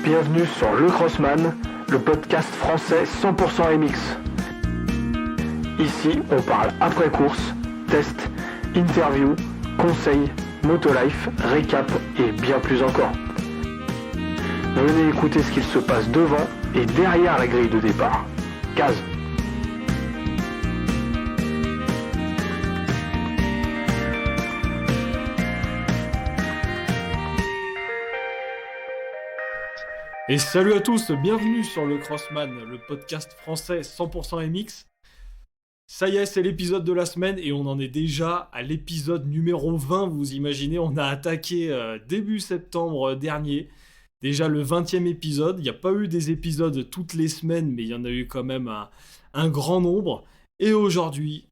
Bienvenue sur Le Crossman, le podcast français 100% MX. Ici, on parle après-course, tests, interviews, conseils, motolife, récap et bien plus encore. Venez écouter ce qu'il se passe devant et derrière la grille de départ. Gaz. Et salut à tous, bienvenue sur le Crossman, le podcast français 100% MX. Ça y est, c'est l'épisode de la semaine et on en est déjà à l'épisode numéro 20, vous imaginez, on a attaqué début septembre dernier, déjà le 20e épisode. Il n'y a pas eu des épisodes toutes les semaines, mais il y en a eu quand même un grand nombre. Et aujourd'hui,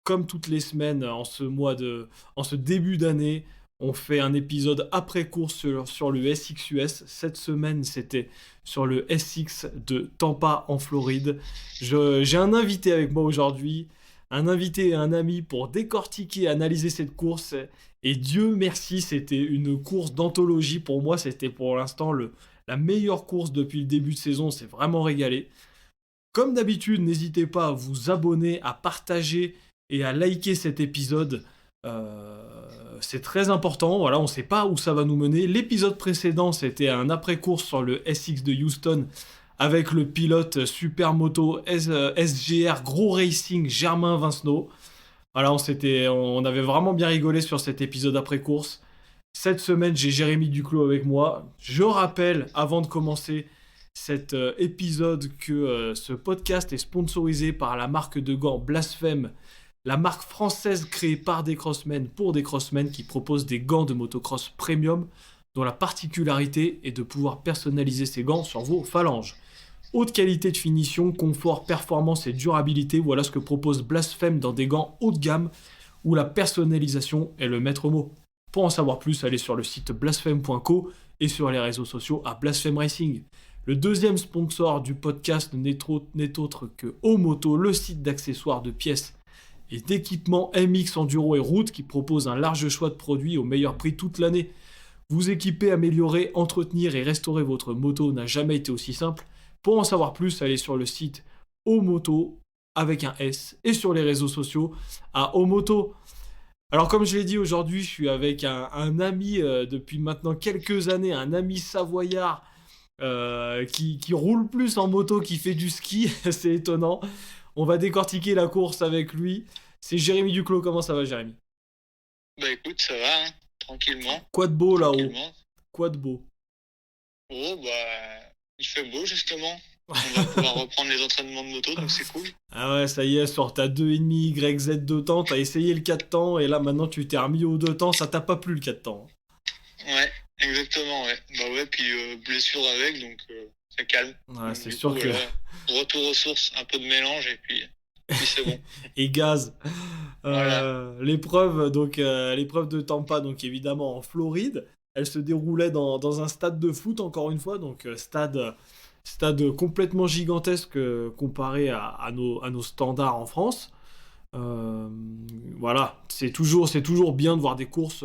comme toutes les semaines en ce début d'année, on fait un épisode après-course sur le SXUS. Cette semaine, c'était sur le SX de Tampa en Floride. J'ai un invité avec moi aujourd'hui, un invité et un ami pour décortiquer et analyser cette course. Et Dieu merci, c'était une course d'anthologie pour moi. C'était pour l'instant la meilleure course depuis le début de saison. C'est vraiment régalé. Comme d'habitude, n'hésitez pas à vous abonner, à partager et à liker cet épisode. C'est très important, voilà, on ne sait pas où ça va nous mener. L'épisode précédent, c'était un après-course sur le SX de Houston avec le pilote Supermoto SGR Gros Racing Germain Vincenot. Voilà, on avait vraiment bien rigolé sur cet épisode après-course. Cette semaine, j'ai Jérémy Duclos avec moi. Je rappelle, avant de commencer cet épisode, que ce podcast est sponsorisé par la marque de gants Blasphème, la marque française créée par des crossmen pour des crossmen qui propose des gants de motocross premium dont la particularité est de pouvoir personnaliser ces gants sur vos phalanges. Haute qualité de finition, confort, performance et durabilité, voilà ce que propose Blasphème dans des gants haut de gamme où la personnalisation est le maître mot. Pour en savoir plus, allez sur le site blasphème.co et sur les réseaux sociaux à Blasphème Racing. Le deuxième sponsor du podcast n'est autre que Omoto, le site d'accessoires de pièces et d'équipements MX Enduro et Route qui propose un large choix de produits au meilleur prix toute l'année. Vous équiper, améliorer, entretenir et restaurer votre moto n'a jamais été aussi simple. Pour en savoir plus, allez sur le site Omoto avec un S et sur les réseaux sociaux à Omoto. Alors comme je l'ai dit aujourd'hui, je suis avec un ami depuis maintenant quelques années, un ami savoyard qui roule plus en moto, qui fait du ski, c'est étonnant. On va décortiquer la course avec lui. C'est Jérémy Duclos. Comment ça va, Jérémy? Bah écoute, ça va, hein, tranquillement. Quoi de beau là-haut? Quoi de beau? Oh bah, il fait beau justement. On va pouvoir reprendre les entraînements de moto, donc c'est cool. Ah ouais, ça y est, sur ta 2,5 YZ 2 temps, t'as essayé le 4 temps et là maintenant tu t'es remis au 2 temps, ça t'a pas plu le 4 temps. Ouais, exactement, ouais. Bah ouais, puis blessure avec, donc ça calme. Ouais, donc, c'est du sûr coup, que... retour aux sources, un peu de mélange et puis c'est bon. et gaz. Voilà. L'épreuve de Tampa, donc évidemment en Floride, elle se déroulait dans un stade de foot encore une fois, donc stade complètement gigantesque comparé à nos standards en France. Voilà, c'est toujours bien de voir des courses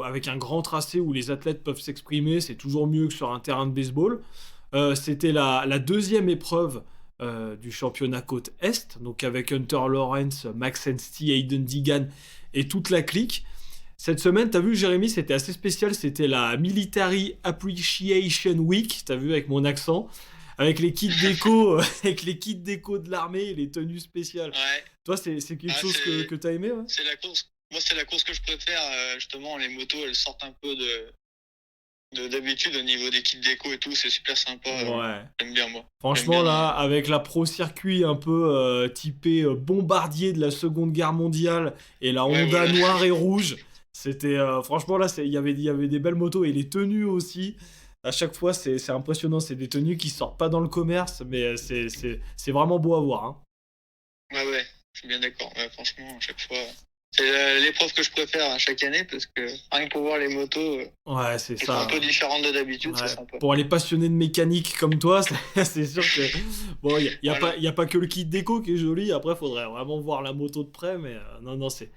avec un grand tracé où les athlètes peuvent s'exprimer, c'est toujours mieux que sur un terrain de baseball. C'était la deuxième épreuve du championnat côte Est, donc avec Hunter Lawrence, Max Henstey, Hayden Deegan et toute la clique. Cette semaine, t'as vu Jérémy, c'était assez spécial, c'était la Military Appreciation Week, t'as vu avec mon accent, avec les kits déco, de l'armée et les tenues spéciales. Ouais. Toi, c'est quelque chose que t'as aimé, ouais? C'est la course. Moi, c'est la course que je préfère, justement, les motos, elles sortent un peu d'habitude au niveau des kits déco et tout, c'est super sympa. Ouais. J'aime bien, moi. Franchement, là, avec la Pro Circuit un peu typée bombardier de la Seconde Guerre mondiale et la Honda voilà. noire et rouge, c'était franchement là, il y avait des belles motos et les tenues aussi. À chaque fois, c'est impressionnant. C'est des tenues qui sortent pas dans le commerce, mais c'est vraiment beau à voir. Hein. Ouais, je suis bien d'accord. Ouais, franchement, à chaque fois. C'est l'épreuve que je préfère à chaque année parce que rien que pour voir les motos ouais, c'est qui ça. sont un peu différentes de d'habitude, ouais. C'est sympa. Pour les passionnés de mécanique comme toi, c'est sûr que bon, il y a pas que le kit déco qui est joli. Après, faudrait vraiment voir la moto de près, mais non, c'est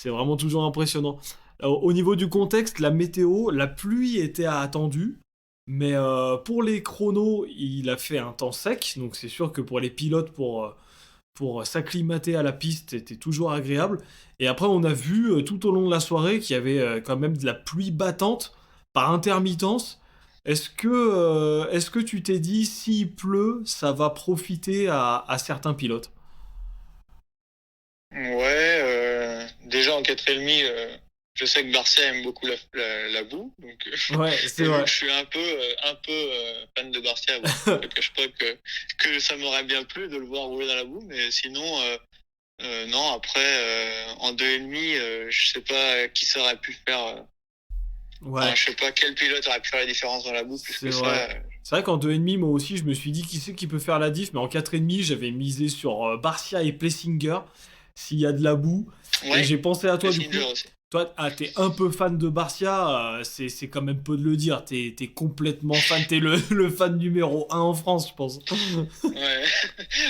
vraiment toujours impressionnant. Au niveau du contexte, la météo, la pluie était attendue. Mais pour les chronos, il a fait un temps sec, donc c'est sûr que pour les pilotes, pour s'acclimater à la piste, c'était toujours agréable. Et après, on a vu tout au long de la soirée qu'il y avait quand même de la pluie battante par intermittence. Est-ce que tu t'es dit, s'il pleut, ça va profiter à certains pilotes? Ouais, déjà en 4,5, je sais que Barcia aime beaucoup la boue, donc Ouais, c'est et vu vrai. que je suis un peu fan de Barcia, bon, je ne cache pas que ça m'aurait bien plu de le voir rouler dans la boue, mais sinon, non, après, en 2,5, je sais pas qui ça aurait pu faire. Enfin, Ouais, je sais pas quel pilote aurait pu faire la différence dans la boue plus c'est que ça. vrai. C'est vrai qu'en 2,5, moi aussi, je me suis dit qui c'est qui peut faire la diff, mais en 4,5, j'avais misé sur Barcia et Plessinger, s'il y a de la boue. Et Ouais, j'ai pensé à toi, du Messenger coup. aussi. Toi, t'es un peu fan de Barcia, c'est quand même peu de le dire. T'es complètement fan, t'es le fan numéro un en France, je pense. Ouais,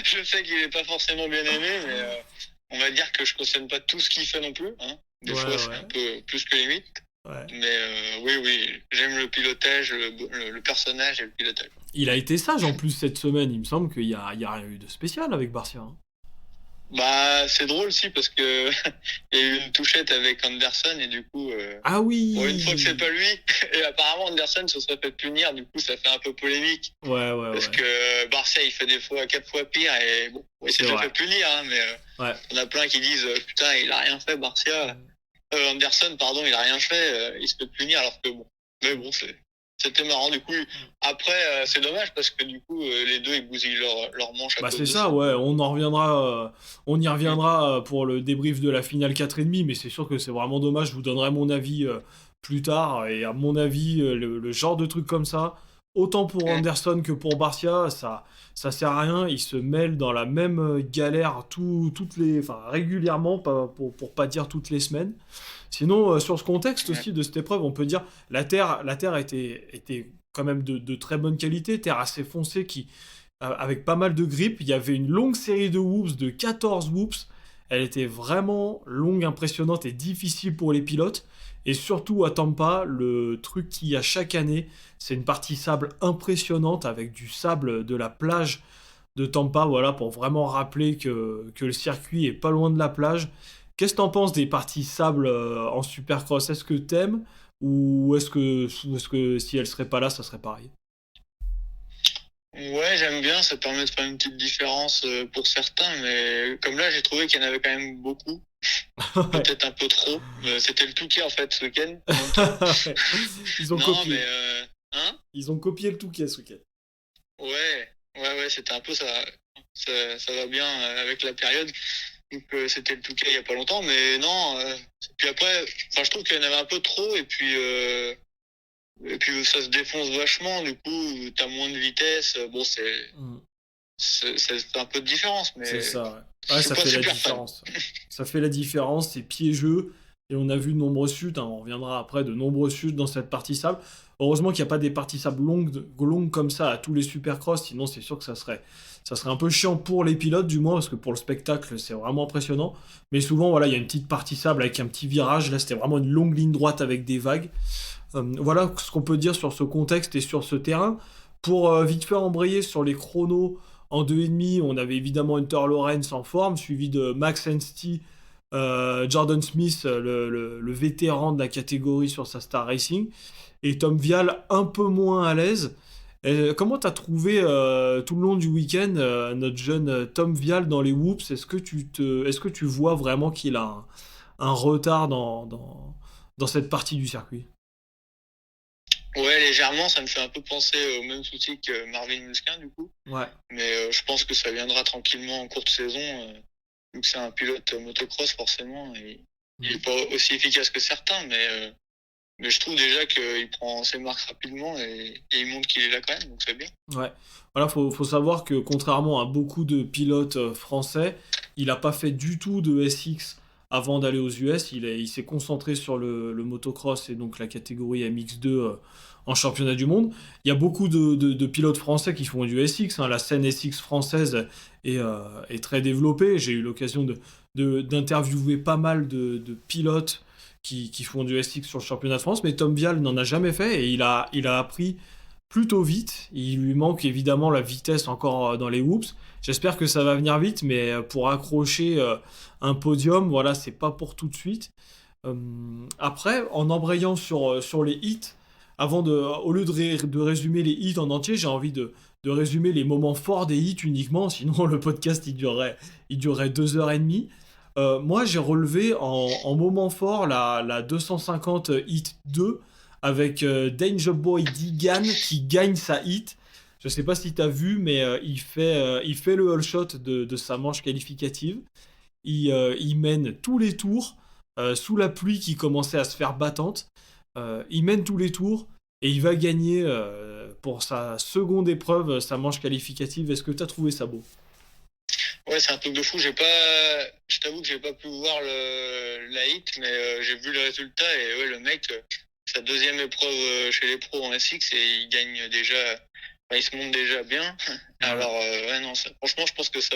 je sais qu'il est pas forcément bien aimé, mais on va dire que je cautionne pas tout ce qu'il fait non plus, hein. Des Ouais, fois, c'est un ouais, peu plus que limite. ouais. Mais oui, oui, j'aime le pilotage, le personnage et le pilotage. Il a été sage en plus cette semaine. Il me semble qu'il y a rien eu de spécial avec Barcia, hein. Bah, c'est drôle aussi parce que il y a eu une touchette avec Anderson et du coup, Ah pour une fois que c'est oui! pas lui, et apparemment Anderson se serait fait punir, du coup, ça fait un peu polémique. Ouais, ouais, Parce ouais. que Barcia, il fait des fois 4 fois pire et bon, il s'est C'est déjà vrai. fait punir, hein, mais Ouais. on a plein qui disent putain, il a rien fait, Barcia. Anderson, pardon, il a rien fait, il se fait punir alors que bon. Mais bon, c'était marrant du coup. Après, c'est dommage parce que du coup, les deux ils bousillent leur manche à Bah cause c'est de ça, ça. ouais, on y Mm. reviendra pour le débrief de la finale 4,5, mais c'est sûr que c'est vraiment dommage, je vous donnerai mon avis plus tard, et à mon avis, le genre de truc comme ça, autant pour Mm. Anderson que pour Barcia, ça sert à rien, ils se mêlent dans la même galère enfin régulièrement, pour pas dire toutes les semaines. Sinon, sur ce contexte Ouais. aussi de cette épreuve, on peut dire la terre était quand même de très bonne qualité, terre assez foncée avec pas mal de grippe. Il y avait une longue série de whoops, de 14 whoops. Elle était vraiment longue, impressionnante et difficile pour les pilotes. Et surtout à Tampa, le truc qu'il y a chaque année, c'est une partie sable impressionnante avec du sable de la plage de Tampa, voilà, pour vraiment rappeler que le circuit est pas loin de la plage. Qu'est-ce que t'en penses des parties sable en supercross? Est-ce que t'aimes ou est-ce que si elle serait pas là, ça serait pareil? Ouais, j'aime bien, ça permet de faire une petite différence pour certains, mais comme là, j'ai trouvé qu'il y en avait quand même beaucoup, Ouais. peut-être un peu trop. C'était le Touquet en fait ce week-end, en même temps. Ils ont Non, mais copié. hein? Ils ont copié le Touquet ce week-end. Ouais, ouais, ouais, c'était un peu ça. Ça va bien avec la période. Donc c'était le Touquet il y a pas longtemps, mais non. Puis après, enfin, je trouve qu'il y en avait un peu trop, et puis ça se défonce vachement. Du coup, t'as moins de vitesse. Bon, Mm. c'est un peu de différence, C'est mais ça, ouais. je Ouais, suis ça pas fait la super fan. différence. Ça fait la différence, c'est piégeux. Et on a vu de nombreuses chutes, hein, on reviendra après, de nombreuses chutes dans cette partie sable. Heureusement qu'il n'y a pas des parties sable longues comme ça à tous les supercross, sinon c'est sûr que ça serait un peu chiant pour les pilotes, du moins, parce que pour le spectacle, c'est vraiment impressionnant. Mais souvent, voilà, il y a une petite partie sable avec un petit virage. Là, c'était vraiment une longue ligne droite avec des vagues. Voilà ce qu'on peut dire sur ce contexte et sur ce terrain. Pour vite fait embrayer sur les chronos en 2,5, on avait évidemment Hunter Lawrence en forme, suivi de Max Ensti, Jordan Smith, le vétéran de la catégorie sur sa Star Racing, et Tom Vial un peu moins à l'aise. Comment t'as trouvé tout le long du week-end notre jeune Tom Vial dans les whoops? Est-ce que tu vois vraiment qu'il a un retard dans cette partie du circuit? Ouais, légèrement, ça me fait un peu penser au même souci que Marvin Musquin, du coup. Ouais. Mais je pense que ça viendra tranquillement en cours de saison. Vu que c'est un pilote motocross, forcément. Et il n'est pas aussi efficace que certains, mais je trouve déjà qu'il prend ses marques rapidement et il montre qu'il est là quand même, donc c'est bien. Ouais. Voilà, faut savoir que contrairement à beaucoup de pilotes français, il n'a pas fait du tout de SX avant d'aller aux US. Il s'est concentré sur le motocross et donc la catégorie MX2 en championnat du monde. Il y a beaucoup de pilotes français qui font du SX, hein. La scène SX française est très développée. J'ai eu l'occasion d'interviewer pas mal de pilotes qui font du SX sur le championnat de France, mais Tom Vial n'en a jamais fait et il a appris plutôt vite. Il lui manque évidemment la vitesse encore dans les whoops. J'espère que ça va venir vite, mais pour accrocher un podium, voilà, c'est pas pour tout de suite. Après, en embrayant sur les hits, au lieu de résumer les hits en entier, j'ai envie de résumer les moments forts des hits uniquement, sinon le podcast il durerait 2 heures et demie. Moi, j'ai relevé en moment fort la 250 hit 2 avec Danger Boy Digan qui gagne sa hit. Je sais pas si tu as vu, mais il fait le all shot de sa manche qualificative. Il mène tous les tours sous la pluie qui commençait à se faire battante. Il mène tous les tours et il va gagner pour sa seconde épreuve, sa manche qualificative. Est-ce que tu as trouvé ça beau? Ouais, c'est un truc de fou. Je t'avoue que j'ai pas pu voir la hit, mais j'ai vu le résultat et ouais, le mec, sa deuxième épreuve chez les pros en SX et il gagne déjà, il se monte déjà bien. Alors, ouais, non, franchement, je pense que ça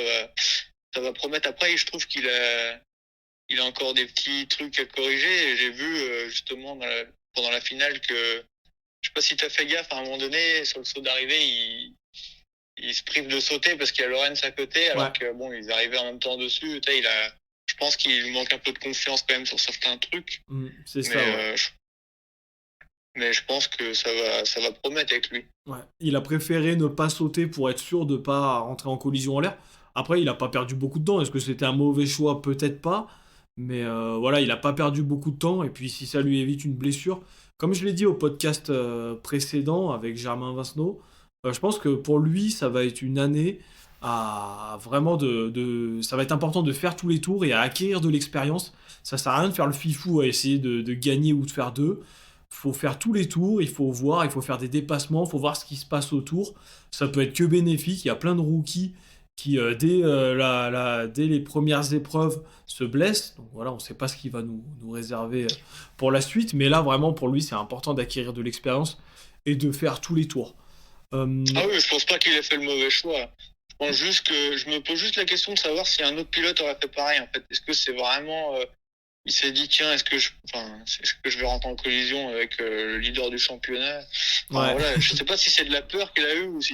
va promettre. Après, je trouve il a encore des petits trucs à corriger. Et j'ai vu justement pendant la finale que, je sais pas si t'as fait gaffe, à un moment donné, sur le saut d'arrivée, il se prive de sauter parce qu'il y a Lorenz à côté, alors que bon, ils arrivaient en même temps dessus. Je pense qu'il lui manque un peu de confiance quand même sur certains trucs. C'est ça, mais, ouais. Mais je pense que ça va promettre avec lui. Ouais. Il a préféré ne pas sauter pour être sûr de ne pas rentrer en collision en l'air. Après, il n'a pas perdu beaucoup de temps. Est-ce que c'était un mauvais choix? Peut-être pas. Mais voilà, il n'a pas perdu beaucoup de temps. Et puis, si ça lui évite une blessure, comme je l'ai dit au podcast précédent avec Germain Vincenot, je pense que pour lui, ça va être une année à vraiment ça va être important de faire tous les tours et à acquérir de l'expérience. Ça sert à rien de faire le fifou à essayer de gagner ou de faire deux. Faut faire tous les tours, il faut voir, il faut faire des dépassements, il faut voir ce qui se passe autour. Ça peut être que bénéfique. Il y a plein de rookies qui, dès les premières épreuves, se blessent. Donc voilà, on ne sait pas ce qu'il va nous réserver pour la suite. Mais là, vraiment, pour lui, c'est important d'acquérir de l'expérience et de faire tous les tours. Ah oui, je pense pas qu'il ait fait le mauvais choix. Je me pose juste la question de savoir si un autre pilote aurait fait pareil, en fait. Est-ce que c'est vraiment... il s'est dit, tiens, est-ce que je vais rentrer en collision avec le leader du championnat? Ouais. Voilà, je sais pas si c'est de la peur qu'il a eu ou si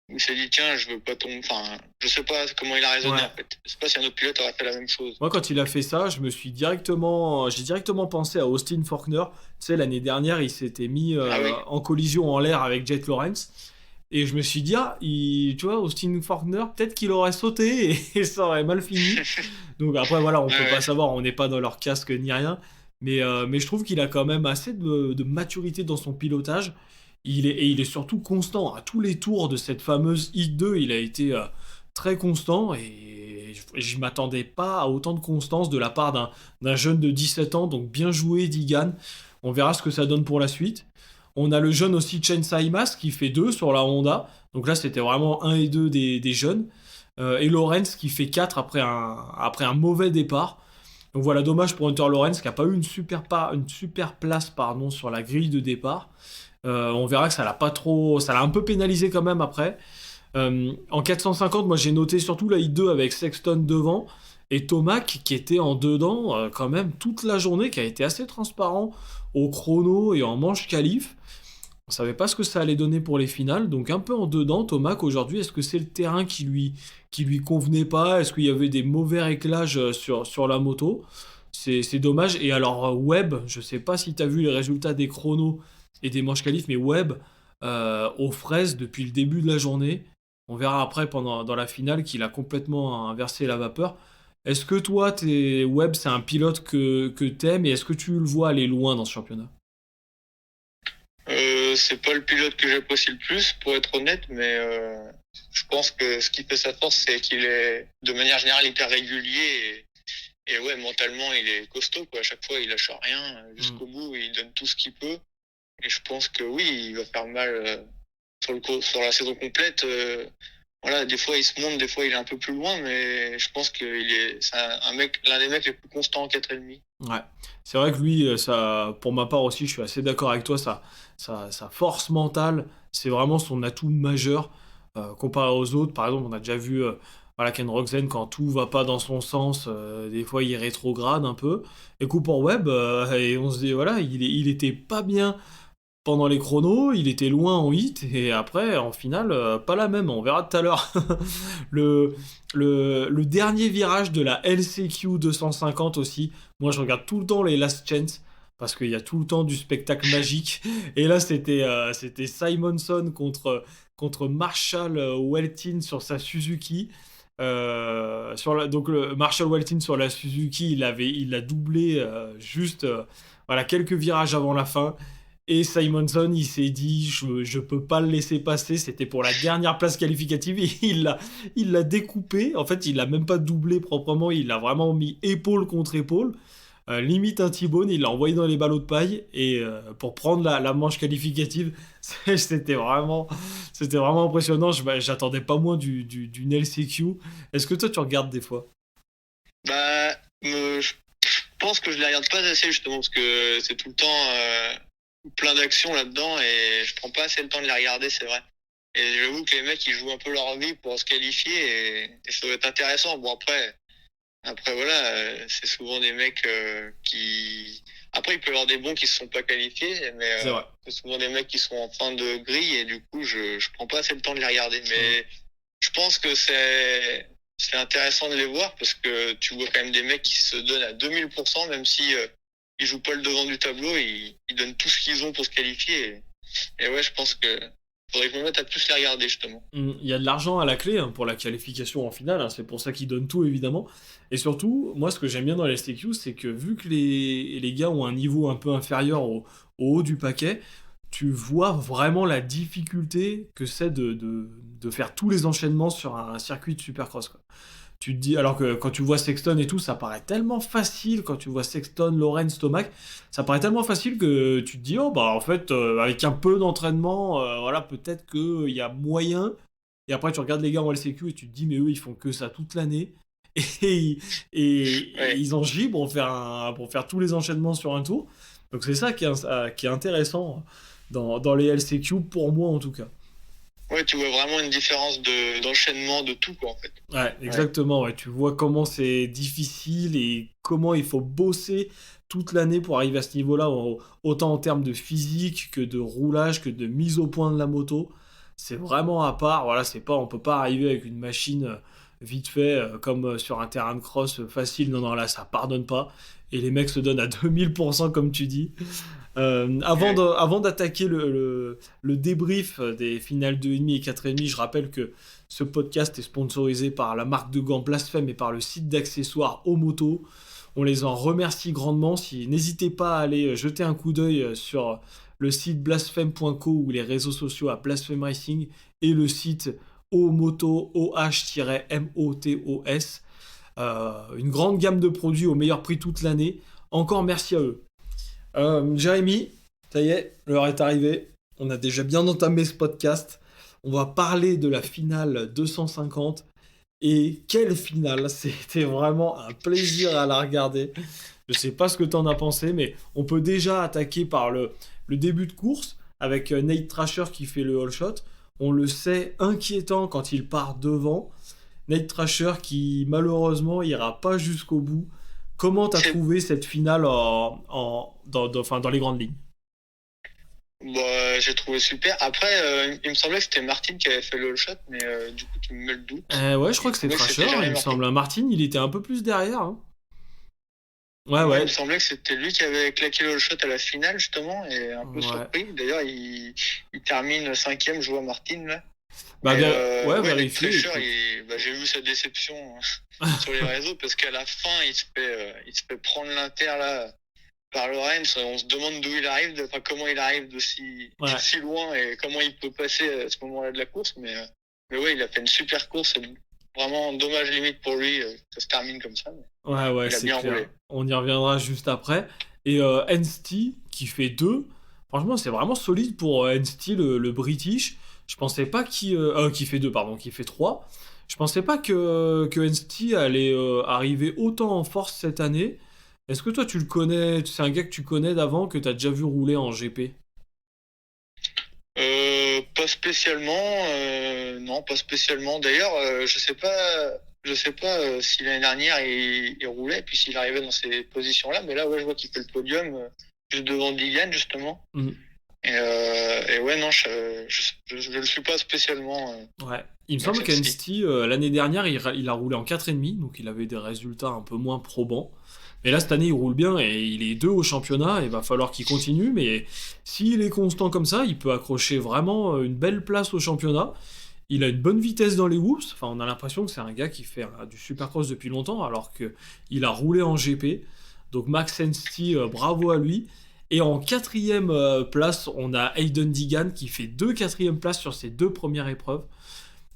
il s'est dit, tiens, je veux pas tomber. Enfin, je sais pas comment il a raisonné, en fait. Je sais pas si un autre pilote aurait fait la même chose. Moi, quand il a fait ça, j'ai directement pensé à Austin Faulkner. Tu sais, l'année dernière, il s'était mis Oui. en collision en l'air avec Jet Lawrence. Et je me suis dit, tu vois, Austin Faulkner, peut-être qu'il aurait sauté et ça aurait mal fini. Donc après, voilà, on peut pas savoir, on n'est pas dans leur casque ni rien. Mais je trouve qu'il a quand même assez de maturité dans son pilotage. Il est surtout constant. À tous les tours de cette fameuse Hit 2, il a été très constant et je m'attendais pas à autant de constance de la part d'un jeune de 17 ans. Donc bien joué, Digan. On verra ce que ça donne pour la suite. On a le jeune aussi Chen Saimas qui fait 2 sur la Honda. Donc là, c'était vraiment 1 et 2 des jeunes. Et Lorenz qui fait 4 après un mauvais départ. Donc voilà, dommage pour Hunter Lorenz qui n'a pas eu une super place sur la grille de départ. On verra que ça l'a un peu pénalisé quand même après. En 450, moi j'ai noté surtout la I2 avec Sexton devant et Tomac qui était en dedans quand même toute la journée, qui a été assez transparent au chrono et en manche qualif. On savait pas ce que ça allait donner pour les finales, donc un peu en dedans. Tomac aujourd'hui, est-ce que c'est le terrain qui lui convenait pas? Est-ce qu'il y avait des mauvais réglages sur la moto? C'est dommage. Et alors Webb, je sais pas si tu as vu les résultats des chronos et des manches qualif, mais Webb aux fraises depuis le début de la journée. On verra après dans la finale qu'il a complètement inversé la vapeur. Est-ce que toi, Webb, c'est un pilote que t'aimes et est-ce que tu le vois aller loin dans ce championnat? C'est pas le pilote que j'apprécie le plus, pour être honnête, mais je pense que ce qui fait sa force, c'est qu'il est, de manière générale, hyper régulier et ouais, mentalement, il est costaud, quoi. À chaque fois, il lâche rien jusqu'au bout, il donne tout ce qu'il peut. Et je pense que oui, il va faire mal sur la saison complète. Voilà, des fois il se monte, des fois il est un peu plus loin, mais je pense c'est l'un des mecs les plus constants en 4,5. Ouais, c'est vrai que lui, pour ma part aussi, je suis assez d'accord avec toi, sa force mentale, c'est vraiment son atout majeur comparé aux autres. Par exemple, on a déjà vu Ken Roczen, quand tout va pas dans son sens, des fois il rétrograde un peu. Et coup pour Webb, et on se dit, voilà, il était pas bien pendant les chronos, il était loin en hit, et après, en finale, pas la même, on verra tout à l'heure. le, le dernier virage de la LCQ 250 aussi, moi je regarde tout le temps les Last Chance, parce qu'il y a tout le temps du spectacle magique, et là c'était Simonson contre Marshall Weltin sur sa Suzuki. Donc le Marshall Weltin sur la Suzuki, il l'a doublé juste voilà, quelques virages avant la fin. Et Simonson, il s'est dit, je peux pas le laisser passer. C'était pour la dernière place qualificative. Et il l'a découpé. En fait, il l'a même pas doublé proprement. Il l'a vraiment mis épaule contre épaule. Limite un T-bone. Il l'a envoyé dans les ballots de paille. Et pour prendre la manche qualificative, c'était vraiment impressionnant. J'attendais pas moins d'une LCQ. Est-ce que toi, tu regardes des fois? Bah, je pense que je les regarde pas assez justement parce que c'est tout le temps plein d'actions là-dedans et je prends pas assez le temps de les regarder, c'est vrai. Et j'avoue que les mecs ils jouent un peu leur vie pour se qualifier et ça doit être intéressant. Bon après voilà, c'est souvent des mecs qui. Après il peut y avoir des bons qui se sont pas qualifiés, mais c'est souvent des mecs qui sont en fin de grille et du coup je prends pas assez le temps de les regarder. Mais je pense que c'est intéressant de les voir parce que tu vois quand même des mecs qui se donnent à 2000%, même si ils jouent pas le devant du tableau, ils donnent tout ce qu'ils ont pour se qualifier. Et ouais, je pense que faudrait que je me mette à plus les regarder justement. Il y a de l'argent à la clé pour la qualification en finale, c'est pour ça qu'ils donnent tout évidemment. Et surtout, moi ce que j'aime bien dans la STQ, c'est que vu que les gars ont un niveau un peu inférieur au haut du paquet, tu vois vraiment la difficulté que c'est de faire tous les enchaînements sur un circuit de supercross, quoi. Tu te dis, alors que quand tu vois Sexton et tout, ça paraît tellement facile, quand tu vois Sexton, Lawrence, Tomac, ça paraît tellement facile que tu te dis, oh bah en fait, avec un peu d'entraînement, voilà, peut-être qu'il y a moyen. Et après, tu regardes les gars en LCQ et tu te dis, mais eux, ils font que ça toute l'année. Et ils en gibent pour faire tous les enchaînements sur un tour. Donc c'est ça qui est intéressant dans les LCQ, pour moi en tout cas. Ouais, tu vois vraiment une différence d'enchaînement de tout, quoi, en fait. Ouais, exactement. Ouais. Tu vois comment c'est difficile et comment il faut bosser toute l'année pour arriver à ce niveau-là, autant en termes de physique que de roulage, que de mise au point de la moto. C'est vraiment à part. Voilà, on peut pas arriver avec une machine vite fait comme sur un terrain de cross facile. Non, là, ça pardonne pas. Et les mecs se donnent à 2000%, comme tu dis. Avant d'attaquer le débrief des finales 2,5 et 4,5, je rappelle que ce podcast est sponsorisé par la marque de gants Blasphème et par le site d'accessoires Omoto. On les en remercie grandement. N'hésitez pas à aller jeter un coup d'œil sur le site blasphème.co ou les réseaux sociaux à Blasphème Racing et le site Omoto, OH-MOTOS. Une grande gamme de produits au meilleur prix toute l'année. Encore merci à eux. Jérémy, ça y est, l'heure est arrivée. On a déjà bien entamé ce podcast. On va parler de la finale 250. Et quelle finale! C'était vraiment un plaisir à la regarder. Je sais pas ce que t'en as pensé, mais on peut déjà attaquer par le début de course avec Nate Thrasher qui fait le all shot. On le sait, inquiétant quand il part devant. Nate Thrasher qui malheureusement ira pas jusqu'au bout. Comment t'as trouvé cette finale dans les grandes lignes? Bah, j'ai trouvé super. Après, il me semblait que c'était Martin qui avait fait le all shot, mais du coup, tu me mets le doute. Ouais, je crois que c'est Thrasher, il me semble. Martin, il était un peu plus derrière. Hein. Ouais. Il me semblait que c'était lui qui avait claqué le all shot à la finale, justement, et un peu surpris. D'ailleurs, il termine 5ème, je vois Martin, là. Vérifier. J'ai vu sa déception sur les réseaux parce qu'à la fin il se fait prendre l'inter là par Lawrence. On se demande d'où il arrive, comment il arrive d'aussi loin et comment il peut passer à ce moment-là de la course. Mais ouais, il a fait une super course. Vraiment dommage limite pour lui que ça se termine comme ça. Ouais, c'est clair. Roulé. On y reviendra juste après. Et Ensti qui fait 2. Franchement, c'est vraiment solide pour Ensti, le British. Je pensais pas qui fait 2, pardon, qui fait 3. Je pensais pas que Ensti allait arriver autant en force cette année. Est-ce que toi tu le connais? C'est un gars que tu connais d'avant, que tu as déjà vu rouler en GP? Pas spécialement. Non, pas spécialement. D'ailleurs, je sais pas si l'année dernière il roulait, puis s'il arrivait dans ces positions-là. Mais là, ouais, je vois qu'il fait le podium juste devant Digan, justement. Et ouais, non, je le suis pas spécialement, Ouais. Il me semble Maxence. qu'Anstey, l'année dernière, il a roulé en 4,5, donc il avait des résultats un peu moins probants. Mais là, cette année, il roule bien et il est 2 au championnat. Il va falloir qu'il continue, mais s'il est constant comme ça, il peut accrocher vraiment une belle place au championnat. Il a une bonne vitesse dans les whoops. Enfin, on a l'impression que c'est un gars qui fait du supercross depuis longtemps, alors qu'il a roulé en GP. Donc Max Anstey, bravo à lui. Et en quatrième place, on a Hayden Digan qui fait 2 quatrièmes places sur ses 2 premières épreuves.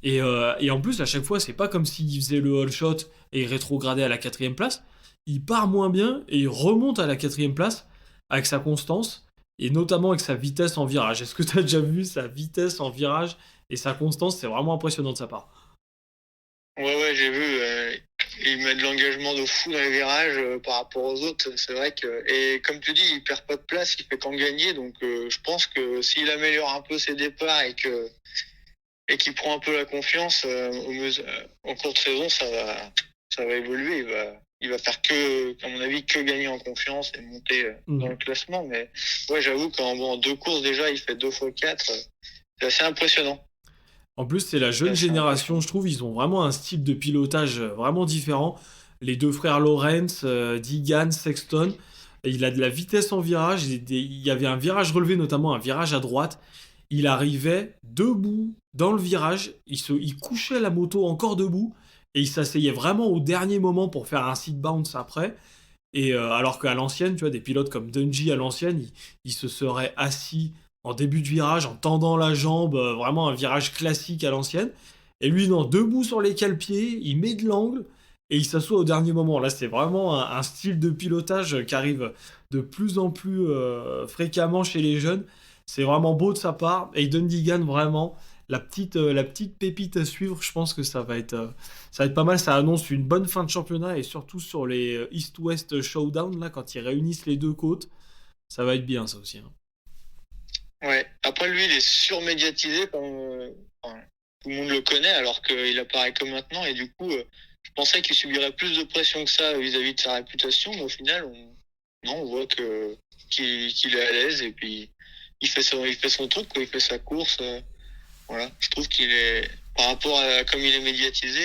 Et en plus, à chaque fois, c'est pas comme s'il faisait le all shot et il rétrogradait à la 4e place. Il part moins bien et il remonte à la 4e place avec sa constance et notamment avec sa vitesse en virage. Est-ce que tu as déjà vu sa vitesse en virage et sa constance? C'est vraiment impressionnant de sa part. Ouais, j'ai vu. Il met de l'engagement de fou dans les virages par rapport aux autres. C'est vrai que, et comme tu dis, il perd pas de place, il fait qu'en gagner. Donc, je pense que s'il améliore un peu ses départs et qu'il prend un peu la confiance en cours de saison, ça va évoluer. Il va faire à mon avis, que gagner en confiance et monter dans le classement. Mais ouais, j'avoue qu'en 2 courses déjà, il fait 2 x 4. C'est assez impressionnant. En plus, c'est la jeune C'est génération, je trouve. Ils ont vraiment un style de pilotage vraiment différent. Les 2 frères Lawrence, Digan, Sexton. Il a de la vitesse en virage. Il y avait un virage relevé, notamment un virage à droite. Il arrivait debout dans le virage. Il couchait la moto encore debout. Et il s'asseyait vraiment au dernier moment pour faire un seat bounce après. Et alors qu'à l'ancienne, tu vois, des pilotes comme Dungey à l'ancienne, ils se seraient assis en début de virage, en tendant la jambe, vraiment un virage classique à l'ancienne. Et lui, non, debout sur les cale-pieds, il met de l'angle et il s'assoit au dernier moment. Là, c'est vraiment un style de pilotage qui arrive de plus en plus fréquemment chez les jeunes. C'est vraiment beau de sa part. Hayden Digan, vraiment, la petite pépite à suivre. Je pense que ça va être pas mal. Ça annonce une bonne fin de championnat et surtout sur les East-West Showdown, là, quand ils réunissent les deux côtes. Ça va être bien, ça aussi, hein. Ouais. Après, lui, il est surmédiatisé, enfin, tout le monde le connaît, alors qu'il apparaît que maintenant. Et du coup, je pensais qu'il subirait plus de pression que ça vis-à-vis de sa réputation, mais au final, non, on voit qu'il est à l'aise et puis il fait son truc, quoi. Il fait sa course. Voilà. Je trouve qu'il est, par rapport à comme il est médiatisé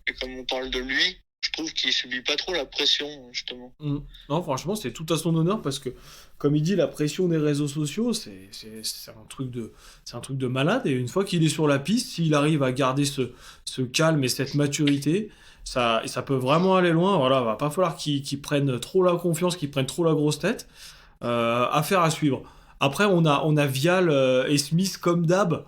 et comme on parle de lui, je trouve qu'il subit pas trop la pression, justement. Non, franchement, c'est tout à son honneur parce que, comme il dit, la pression des réseaux sociaux, c'est un truc de malade. Et une fois qu'il est sur la piste, s'il arrive à garder ce calme et cette maturité, ça peut vraiment aller loin. Voilà, va pas falloir qu'il prenne trop la confiance, qu'il prenne trop la grosse tête. Affaire à suivre. Après, on a Vial et Smith comme d'hab.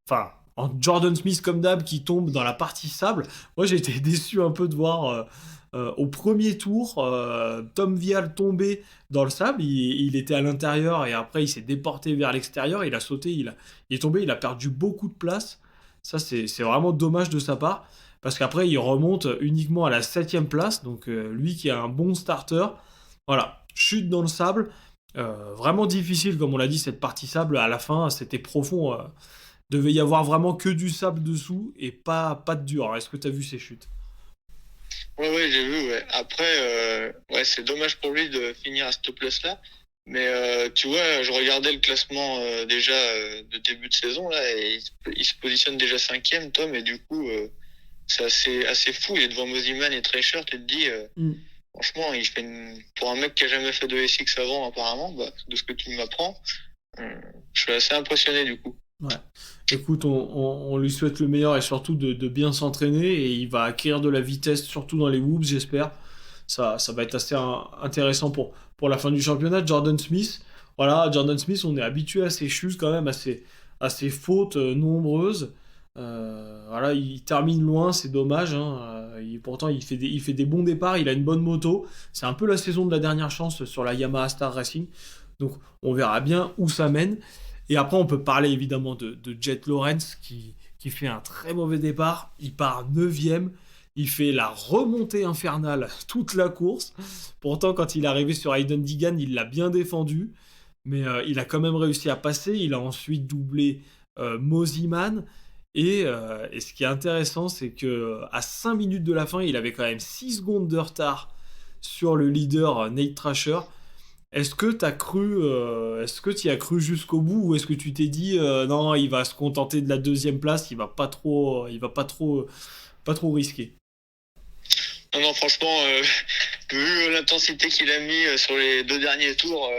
Enfin, Jordan Smith comme d'hab qui tombe dans la partie sable. Moi, j'ai été déçu un peu de voir au premier tour Tom Vial tomber dans le sable. Il était à l'intérieur et après, il s'est déporté vers l'extérieur. Il a sauté, il est tombé, il a perdu beaucoup de place. Ça, c'est vraiment dommage de sa part. Parce qu'après, il remonte uniquement à la 7e place. Donc, lui qui a un bon starter, voilà, chute dans le sable. Vraiment difficile, comme on l'a dit, cette partie sable. À la fin, c'était profond. Devait y avoir vraiment que du sable dessous et pas de dur. Est-ce que tu as vu ces chutes? Ouais, j'ai vu, ouais. Après, ouais, c'est dommage pour lui de finir à cette place-là. Mais tu vois, je regardais le classement déjà de début de saison là, et il se positionne déjà 5e, Tom, et du coup, c'est assez fou. Il est devant Mosiman et Treasure. Tu te dis, franchement, pour un mec qui a jamais fait de SX avant, apparemment, de ce que tu m'apprends, je suis assez impressionné du coup. Ouais. Écoute, on lui souhaite le meilleur et surtout de bien s'entraîner et il va acquérir de la vitesse, surtout dans les whoops, j'espère. Ça va être assez intéressant pour la fin du championnat. Jordan Smith, voilà, Jordan Smith, on est habitué à ses chutes quand même, à ses fautes nombreuses. Voilà, il termine loin, c'est dommage, hein. Pourtant, il fait des bons départs, il a une bonne moto. C'est un peu la saison de la dernière chance sur la Yamaha Star Racing. Donc, on verra bien où ça mène. Et après, on peut parler évidemment de Jet Lawrence qui fait un très mauvais départ. Il part 9e. Il fait la remontée infernale toute la course. Pourtant, quand il est arrivé sur Hayden Digan, il l'a bien défendu. Mais il a quand même réussi à passer. Il a ensuite doublé Mosiman. Et ce qui est intéressant, c'est qu'à 5 minutes de la fin, il avait quand même 6 secondes de retard sur le leader Nate Thrasher. Est-ce que tu y as cru jusqu'au bout ou est-ce que tu t'es dit non, il va se contenter de la deuxième place, pas trop risquer. Non, non, franchement, vu l'intensité qu'il a mis sur les 2 derniers tours,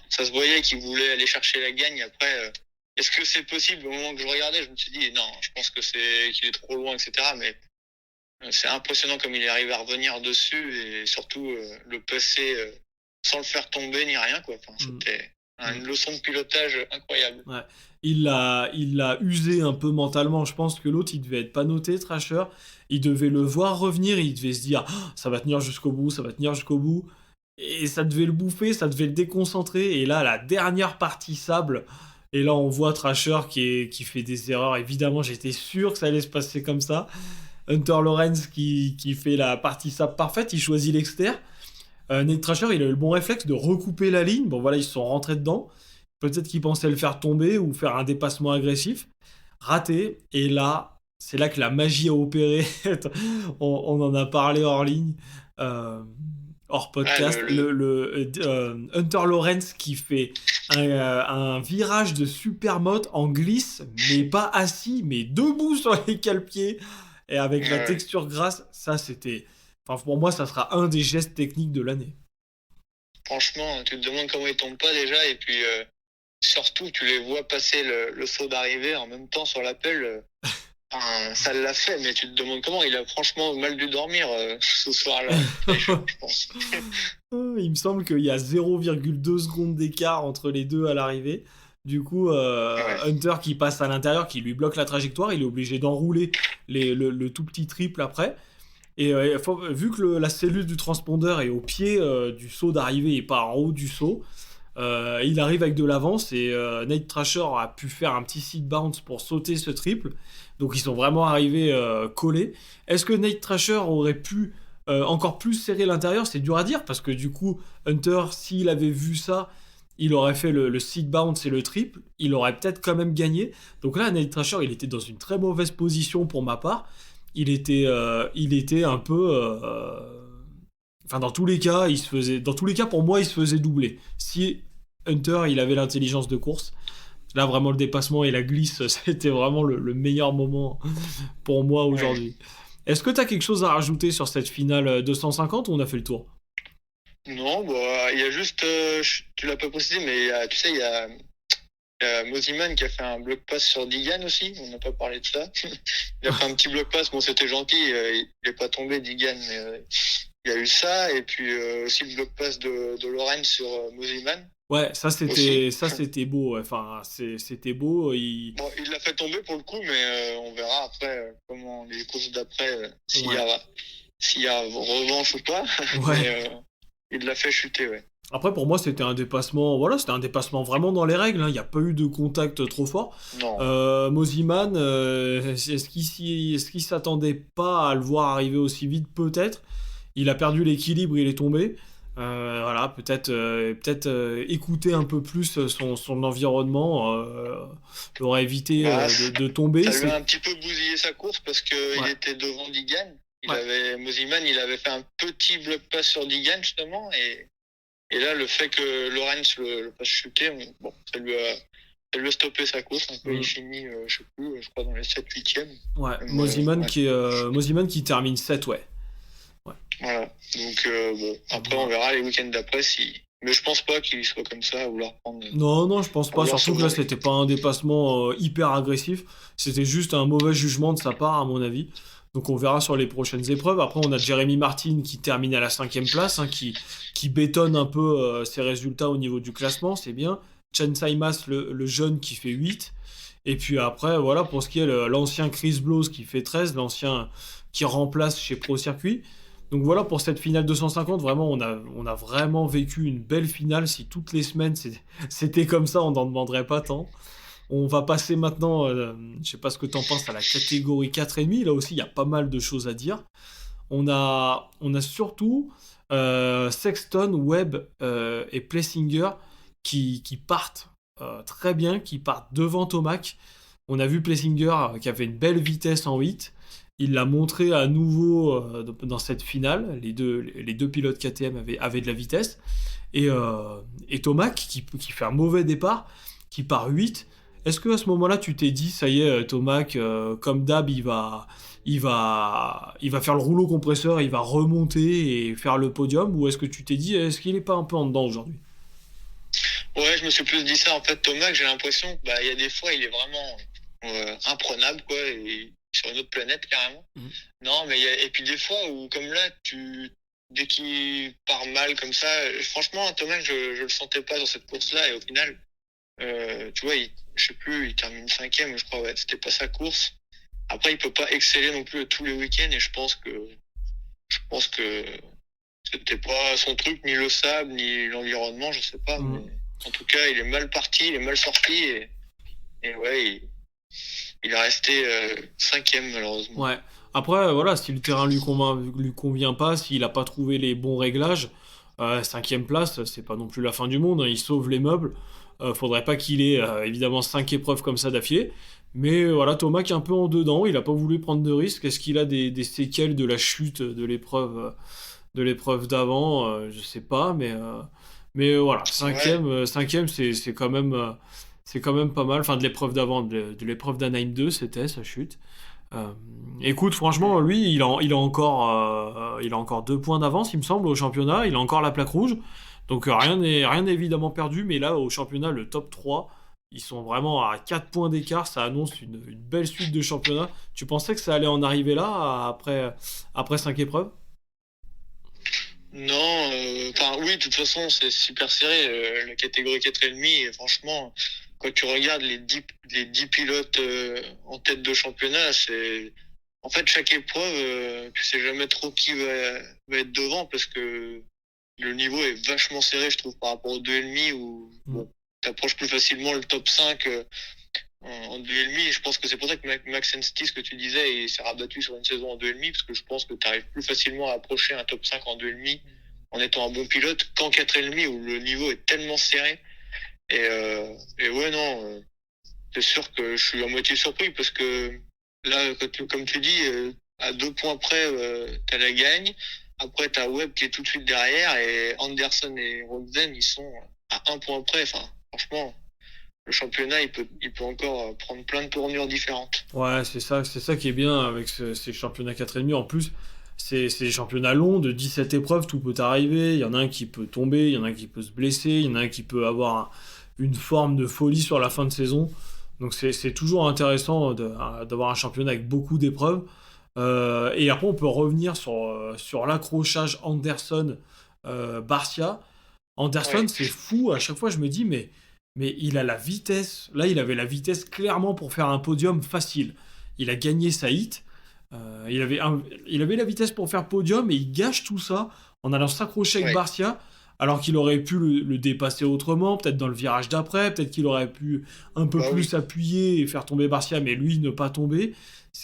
ça se voyait qu'il voulait aller chercher la gagne. Après, est-ce que c'est possible? Au moment que je regardais, je me suis dit, non, je pense qu'il est trop loin, etc. Mais c'est impressionnant comme il est arrivé à revenir dessus et surtout le passer sans le faire tomber ni rien, quoi. C'était une leçon de pilotage incroyable. Ouais. Il l'a usé un peu mentalement. Je pense que l'autre, il devait être pas noté, Thrasher. Il devait le voir revenir. Il devait se dire, ah, ça va tenir jusqu'au bout, ça va tenir jusqu'au bout. Et ça devait le bouffer, ça devait le déconcentrer. Et là, la dernière partie sable. Et là, on voit Thrasher qui fait des erreurs. Évidemment, j'étais sûr que ça allait se passer comme ça. Hunter Lawrence qui fait la partie sable parfaite. Il choisit l'exter. Nate Thrasher, il a eu le bon réflexe de recouper la ligne. Bon, voilà, ils se sont rentrés dedans. Peut-être qu'il pensait le faire tomber ou faire un dépassement agressif. Raté. Et là, c'est là que la magie a opéré. on en a parlé hors ligne, hors podcast. Hunter Lawrence qui fait un virage de supermoto en glisse, mais pas assis, mais debout sur les cale-pieds. Et avec la texture grasse, ça c'était... Enfin, pour moi, ça sera un des gestes techniques de l'année. Franchement, tu te demandes comment ils tombent pas déjà, et puis surtout, tu les vois passer le saut d'arrivée en même temps sur l'appel. Ça l'a fait, mais tu te demandes comment. Il a franchement mal dû dormir ce soir-là. Je pense. Il me semble qu'il y a 0,2 secondes d'écart entre les deux à l'arrivée. Du coup, Hunter qui passe à l'intérieur, qui lui bloque la trajectoire, il est obligé d'enrouler le tout petit triple après. Et vu que la cellule du transpondeur est au pied du saut d'arrivée et pas en haut du saut, il arrive avec de l'avance et Nate Thrasher a pu faire un petit seat bounce pour sauter ce triple. Donc ils sont vraiment arrivés collés. Est-ce que Nate Thrasher aurait pu encore plus serrer l'intérieur? C'est dur à dire parce que du coup, Hunter, s'il avait vu ça, il aurait fait le seat bounce et le triple. Il aurait peut-être quand même gagné. Donc là, Nate Thrasher, il était dans une très mauvaise position pour ma part. Il était un peu... Enfin, dans tous les cas, pour moi, il se faisait doubler. Si Hunter, il avait l'intelligence de course, là, vraiment, le dépassement et la glisse, c'était vraiment le meilleur moment pour moi aujourd'hui. Ouais. Est-ce que tu as quelque chose à rajouter sur cette finale 250 ou on a fait le tour? Non, il y a juste... tu l'as pas précisé, mais tu sais, il y a Mosiman qui a fait un block pass sur Digan aussi, on n'a pas parlé de ça. Il a fait un petit block pass, bon c'était gentil, il n'est pas tombé Digan, mais il y a eu ça, et puis aussi le block pass de Lawrence sur Mosiman. Ouais, c'était beau, enfin c'était beau. Bon, il l'a fait tomber pour le coup, mais on verra après comment les courses d'après, s'il y a revanche ou pas. Ouais. Mais, il l'a fait chuter, ouais. Après, pour moi, c'était un dépassement vraiment dans les règles. Il n'y a pas eu de contact trop fort. Non. Mosiman, est-ce qu'il s'attendait pas à le voir arriver aussi vite? Peut-être. Il a perdu l'équilibre, il est tombé. Voilà, peut-être écouter un peu plus son environnement aurait évité de tomber. Ça lui a un petit peu bousillé sa course parce qu'il était devant Digan. Mosiman, il avait fait un petit bloc pass sur Digan justement, et là, le fait que Lawrence le fasse chuter, bon, ça lui a stoppé sa course. Un peu, il finit, je sais plus, je crois dans les 7-8e. Ouais, Mosiman qui termine 7, ouais. Voilà, donc bon, après on verra les week-ends d'après si... Mais je pense pas qu'il soit comme ça, vouloir prendre... Non, je pense pas, surtout que là, c'était pas un dépassement hyper agressif. C'était juste un mauvais jugement de sa part, à mon avis. Donc on verra sur les prochaines épreuves. Après, on a Jeremy Martin qui termine à la 5e place, qui bétonne un peu ses résultats au niveau du classement, c'est bien. Chen Saimas, le jeune, qui fait 8. Et puis après, voilà, pour ce qui est l'ancien Chris Blows qui fait 13, l'ancien qui remplace chez Pro Circuit. Donc voilà pour cette finale 250, vraiment on a vraiment vécu une belle finale. Si toutes les semaines c'était comme ça, on n'en demanderait pas tant. On va passer maintenant, je sais pas ce que t'en penses, à la catégorie 4,5. Là aussi, il y a pas mal de choses à dire. On a surtout Sexton, Webb et Plessinger qui partent très bien, qui partent devant Tomac. On a vu Plessinger qui avait une belle vitesse en 8. Il l'a montré à nouveau dans cette finale. Les deux pilotes KTM avaient de la vitesse. Et Tomac, qui fait un mauvais départ, qui part 8. Est-ce qu'à ce moment-là, tu t'es dit, ça y est, Tomac, comme d'hab, il va faire le rouleau compresseur, il va remonter et faire le podium? Ou est-ce que tu t'es dit, est-ce qu'il n'est pas un peu en dedans aujourd'hui? Ouais, je me suis plus dit ça. En fait, Thomas, j'ai l'impression que il y a des fois, il est vraiment imprenable, quoi, et sur une autre planète carrément. Non, mais et puis des fois où, comme là, dès qu'il part mal comme ça, franchement, Thomas, je le sentais pas dans cette course-là, et au final, tu vois, je sais plus, il termine 5e, je crois, ouais, c'était pas sa course. Après, il peut pas exceller non plus tous les week-ends, et je pense que c'était pas son truc, ni le sable, ni l'environnement, je sais pas, mais en tout cas, il est mal parti, il est mal sorti, et ouais, il est resté 5e, malheureusement. Ouais. Après, voilà, si le terrain lui convient pas, s'il a pas trouvé les bons réglages, 5e place, c'est pas non plus la fin du monde, hein, il sauve les meubles. Faudrait pas qu'il ait évidemment 5 épreuves comme ça d'affilée. Mais voilà, Thomas qui est un peu en dedans, il a pas voulu prendre de risques. Est-ce qu'il a des séquelles de la chute de l'épreuve d'avant? Je sais pas, mais voilà, cinquième c'est quand même pas mal. Enfin, de l'épreuve d'avant, de l'épreuve d'Anaheim 2, c'était sa chute. Écoute, franchement, lui, il a encore 2 points d'avance, il me semble, au championnat. Il a encore la plaque rouge. Donc rien n'est évidemment perdu, mais là, au championnat, le top 3, ils sont vraiment à 4 points d'écart. Ça annonce une belle suite de championnat. Tu pensais que ça allait en arriver là, après 5 épreuves? Non, oui, de toute façon, c'est super serré, la catégorie 4,5, et franchement, quand tu regardes les 10 pilotes en tête de championnat, en fait, chaque épreuve, tu sais jamais trop qui va être devant, parce que le niveau est vachement serré, je trouve, par rapport aux 2,5, où bon, t'approches plus facilement le top 5 en 2,5. Et je pense que c'est pour ça que Max Ensti, ce que tu disais, il s'est rabattu sur une saison en 2,5, parce que je pense que tu arrives plus facilement à approcher un top 5 en 2,5 en étant un bon pilote qu'en 4,5, où le niveau est tellement serré. Et ouais, non, c'est sûr que je suis à moitié surpris, parce que là, comme tu dis, à 2 points près, t'as la gagne. Après, t'as Webb qui est tout de suite derrière, et Anderson et Rogden, ils sont à 1 point près. Enfin, franchement, le championnat, il peut encore prendre plein de tournures différentes. Ouais, c'est ça qui est bien avec ces championnats 4,5. En plus, c'est des championnats longs de 17 épreuves, tout peut arriver. Il y en a un qui peut tomber, il y en a un qui peut se blesser, il y en a un qui peut avoir une forme de folie sur la fin de saison. Donc c'est toujours intéressant d'avoir un championnat avec beaucoup d'épreuves. Et après, on peut revenir sur l'accrochage Anderson-Barcia. Anderson, Ouais. c'est fou. À chaque fois, je me dis, mais il a la vitesse. Là, il avait la vitesse clairement pour faire un podium facile. Il a gagné sa hit. Il avait la vitesse pour faire podium et il gâche tout ça en allant s'accrocher avec Ouais. Barcia, alors qu'il aurait pu le dépasser autrement, peut-être dans le virage d'après, peut-être qu'il aurait pu un peu Bah plus oui. s'appuyer et faire tomber Barcia, mais lui ne pas tomber.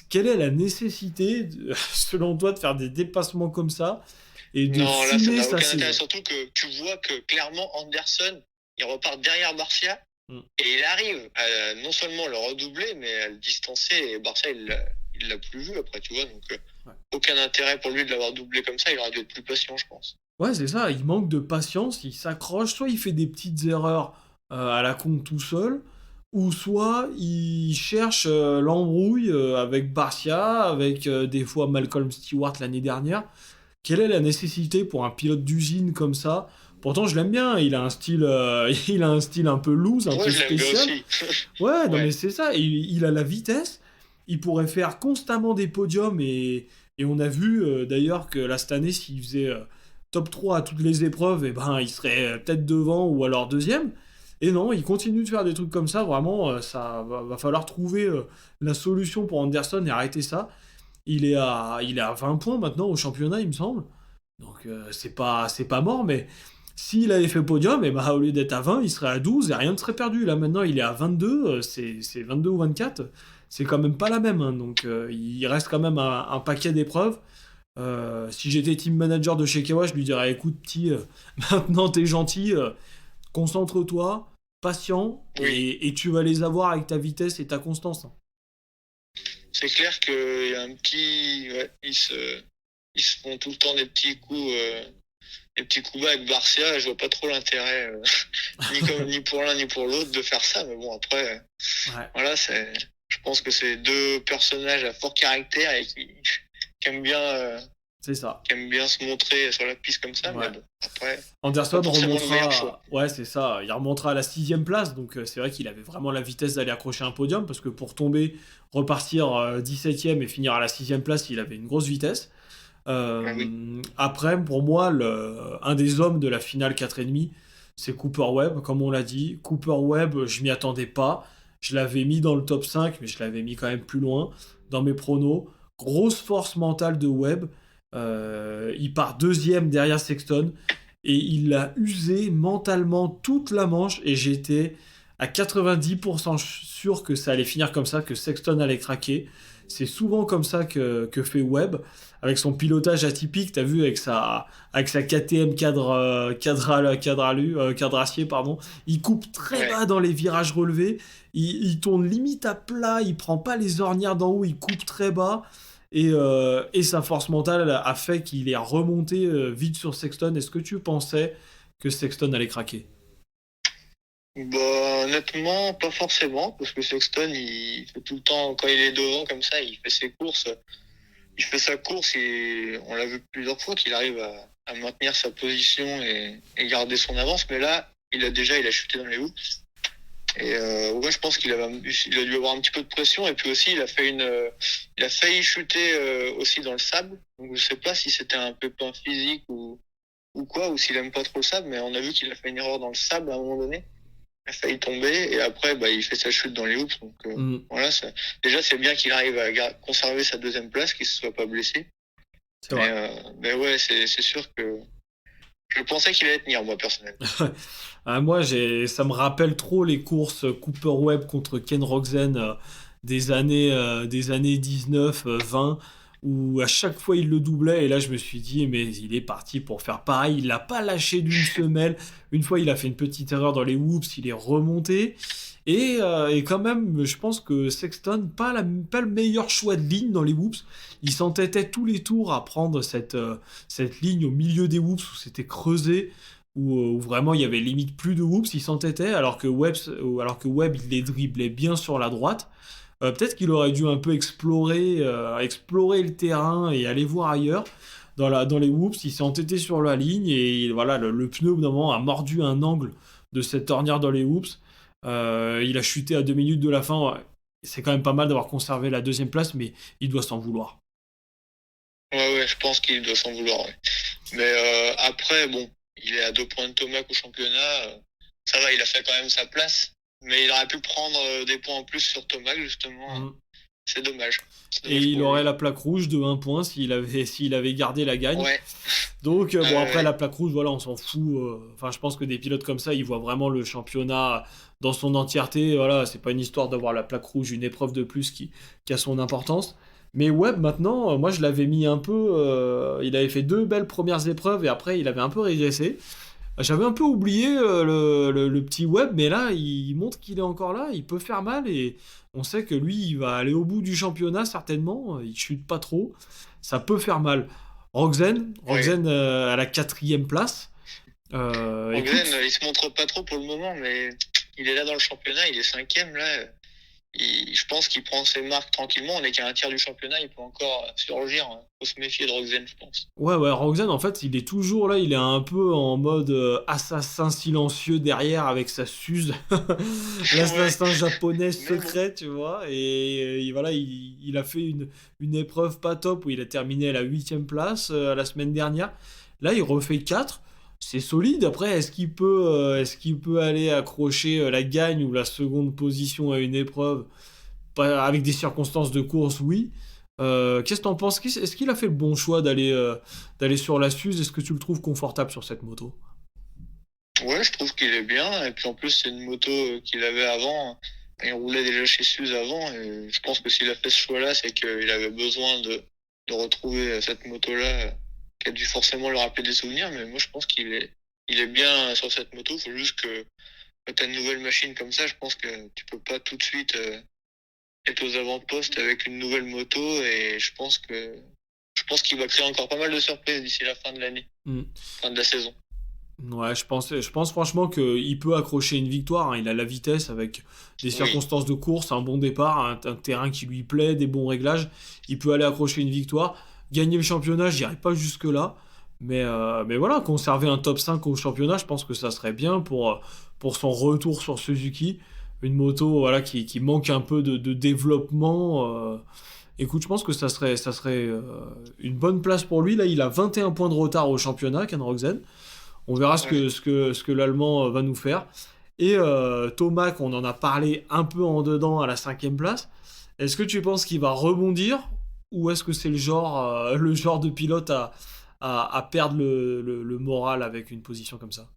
Quelle est la nécessité, selon toi, de faire des dépassements comme ça et de Non, là, ça fumer n'a sa aucun saison? intérêt. Surtout que tu vois que clairement, Anderson, il repart derrière Barcia, Mm. et il arrive à non seulement le redoubler, mais à le distancer. Et Barcia, il l'a plus vu après, tu vois. Donc, Ouais. aucun intérêt pour lui de l'avoir doublé comme ça. Il aurait dû être plus patient, je pense. Ouais, c'est ça, il manque de patience, il s'accroche, soit il fait des petites erreurs à la con tout seul, ou soit il cherche l'embrouille avec Barcia, avec des fois Malcolm Stewart l'année dernière. Quelle est la nécessité pour un pilote d'usine comme ça? Pourtant, je l'aime bien, il a un style, il a un style un peu loose, un Ouais, peu je l'aime bien spécial. aussi. Ouais, non Ouais. mais c'est ça, il a la vitesse, il pourrait faire constamment des podiums et on a vu d'ailleurs que là cette année s'il faisait top 3 à toutes les épreuves, et ben il serait peut-être devant ou alors deuxième. Et non, il continue de faire des trucs comme ça, vraiment, ça va falloir trouver la solution pour Anderson et arrêter ça. Il est à 20 points maintenant au championnat, il me semble. Donc c'est pas mort, mais s'il avait fait podium, et bah, au lieu d'être à 20, il serait à 12 et rien ne serait perdu. Là maintenant, il est à 22, c'est 22 ou 24. C'est quand même pas la même, hein. Donc il reste quand même un paquet d'épreuves. Si j'étais team manager de chez Kawa, je lui dirais écoute, petit, maintenant t'es gentil, concentre-toi, patient, Oui. et tu vas les avoir avec ta vitesse et ta constance, hein. c'est clair qu'il y a un petit, ouais, ils se font tout le temps des petits coups bas avec Barcia. Je vois pas trop l'intérêt, ni pour l'un ni pour l'autre de faire ça. Mais bon, après, Ouais, voilà, je pense que c'est deux personnages à fort caractère et qui aiment bien, c'est ça. qui aiment bien se montrer sur la piste comme ça. Ouais. Mais bon, après, Anderson pas forcément le meilleur choix. remontera, ouais, c'est ça, il remontera à la 6ème place, donc c'est vrai qu'il avait vraiment la vitesse d'aller accrocher un podium, parce que pour tomber, repartir 17ème et finir à la 6ème place, il avait une grosse vitesse. Ah oui. Après, pour moi, un des hommes de la finale 4,5, c'est Cooper Webb, comme on l'a dit. Cooper Webb, je m'y attendais pas. Je l'avais mis dans le top 5, mais je l'avais mis quand même plus loin dans mes pronos. Grosse force mentale de Webb. Il part deuxième derrière Sexton et il a usé mentalement toute la manche et j'étais à 90% sûr que ça allait finir comme ça, que Sexton allait craquer. C'est souvent comme ça que fait Webb, avec son pilotage atypique, t'as vu, avec sa KTM cadracier, pardon. Il coupe très bas dans les virages relevés, il tourne limite à plat, il prend pas les ornières d'en haut, il coupe très bas. Et sa force mentale a fait qu'il est remonté vite sur Sexton. Est-ce que tu pensais que Sexton allait craquer? Bah, honnêtement, pas forcément, parce que Sexton, il fait tout le temps, quand il est devant comme ça, il fait ses courses, il fait sa course et on l'a vu plusieurs fois qu'il arrive à maintenir sa position et garder son avance. Mais là, il a chuté dans les hoops. Et ouais, je pense il a dû avoir un petit peu de pression et puis aussi il a failli chuter aussi dans le sable. Donc je sais pas si c'était un pépin physique ou quoi, ou s'il aime pas trop le sable, mais on a vu qu'il a fait une erreur dans le sable à un moment donné. Il a failli tomber et après bah il fait sa chute dans les hoops. Donc voilà, déjà c'est bien qu'il arrive à conserver sa deuxième place, qu'il se soit pas blessé. C'est vrai. Mais ouais, c'est sûr que je pensais qu'il allait tenir, moi personnellement. Moi, ça me rappelle trop les courses Cooper Webb contre Ken Roczen des années 19, 20, où à chaque fois il le doublait. Et là, je me suis dit, mais il est parti pour faire pareil. Il l'a pas lâché d'une semelle. Une fois, il a fait une petite erreur dans les whoops, il est remonté. Et quand même, je pense que Sexton, pas le meilleur choix de ligne dans les whoops. Il s'entêtait tous les tours à prendre cette ligne au milieu des whoops où c'était creusé, où vraiment il y avait limite plus de whoops. Il s'entêtait alors que Webb il les driblait bien sur la droite. Peut-être qu'il aurait dû un peu explorer le terrain et aller voir ailleurs. Dans les whoops, il s'est entêté sur la ligne et voilà, le pneu, au bout d'un moment, a mordu un angle de cette ornière dans les whoops. Il a chuté à 2 minutes de la fin. Ouais. C'est quand même pas mal d'avoir conservé la deuxième place, mais il doit s'en vouloir. Ouais, je pense qu'il doit s'en vouloir. Ouais. Mais après, bon, il est à 2 points de Tomac au championnat. Ça va, il a fait quand même sa place. Mais il aurait pu prendre des points en plus sur Tomac, justement. C'est dommage. Et il aurait la plaque rouge de 1 point s'il avait gardé la gagne. Ouais. Donc, bon, après, la plaque rouge, voilà, on s'en fout. Enfin, je pense que des pilotes comme ça, ils voient vraiment le championnat dans son entièreté. Voilà, c'est pas une histoire d'avoir la plaque rouge, une épreuve de plus qui a son importance. Mais Webb, maintenant, moi, je l'avais mis un peu. Il avait fait 2 belles premières épreuves et après, il avait un peu régressé. J'avais un peu oublié le petit Webb, mais là, il montre qu'il est encore là, il peut faire mal et on sait que lui, il va aller au bout du championnat certainement, il chute pas trop, ça peut faire mal. Roczen à la 4e place. Roczen, il se montre pas trop pour le moment, mais il est là dans le championnat, il est 5e là. Je pense qu'il prend ses marques tranquillement. On est qu'à un tiers du championnat, il peut encore surgir. Faut se méfier de Roczen, je pense. Ouais, Roczen, en fait, il est toujours là. Il est un peu en mode assassin silencieux derrière avec sa Suze. L'assassin japonais secret, tu vois. Et voilà, il a fait une épreuve pas top où il a terminé à la 8e place la semaine dernière. Là, il refait 4. C'est solide. Après, est-ce qu'il peut aller accrocher la gagne ou la seconde position à une épreuve avec des circonstances de course? Oui. Qu'est-ce que t'en penses? Est-ce qu'il a fait le bon choix d'aller sur la Suze? Est-ce que tu le trouves confortable sur cette moto? Ouais, je trouve qu'il est bien. Et puis en plus, c'est une moto qu'il avait avant. Il roulait déjà chez Suze avant. Et je pense que s'il a fait ce choix-là, c'est qu'il avait besoin de retrouver cette moto-là qui a dû forcément lui rappeler des souvenirs. Mais moi, je pense qu'il est bien sur cette moto. Il faut juste que quand tu as une nouvelle machine comme ça, je pense que tu peux pas tout de suite est aux avant-postes avec une nouvelle moto et je pense qu'il va créer encore pas mal de surprises d'ici la fin de l'année, fin de la saison. Ouais, je pense franchement qu'il peut accrocher une victoire, hein. Il a la vitesse avec des circonstances de course, un bon départ, un terrain qui lui plaît, des bons réglages. Il peut aller accrocher une victoire. Gagner le championnat, je dirais pas jusque-là. Mais voilà, conserver un top 5 au championnat, je pense que ça serait bien pour son retour sur Suzuki. Une moto voilà, qui manque un peu de développement. Écoute, je pense que ça serait une bonne place pour lui. Là, il a 21 points de retard au championnat, Ken Roczen. On verra ce que l'Allemand va nous faire. Et Tomac, on en a parlé un peu en dedans à la 5e place. Est-ce que tu penses qu'il va rebondir ou est-ce que c'est le genre de pilote à perdre le moral avec une position comme ça?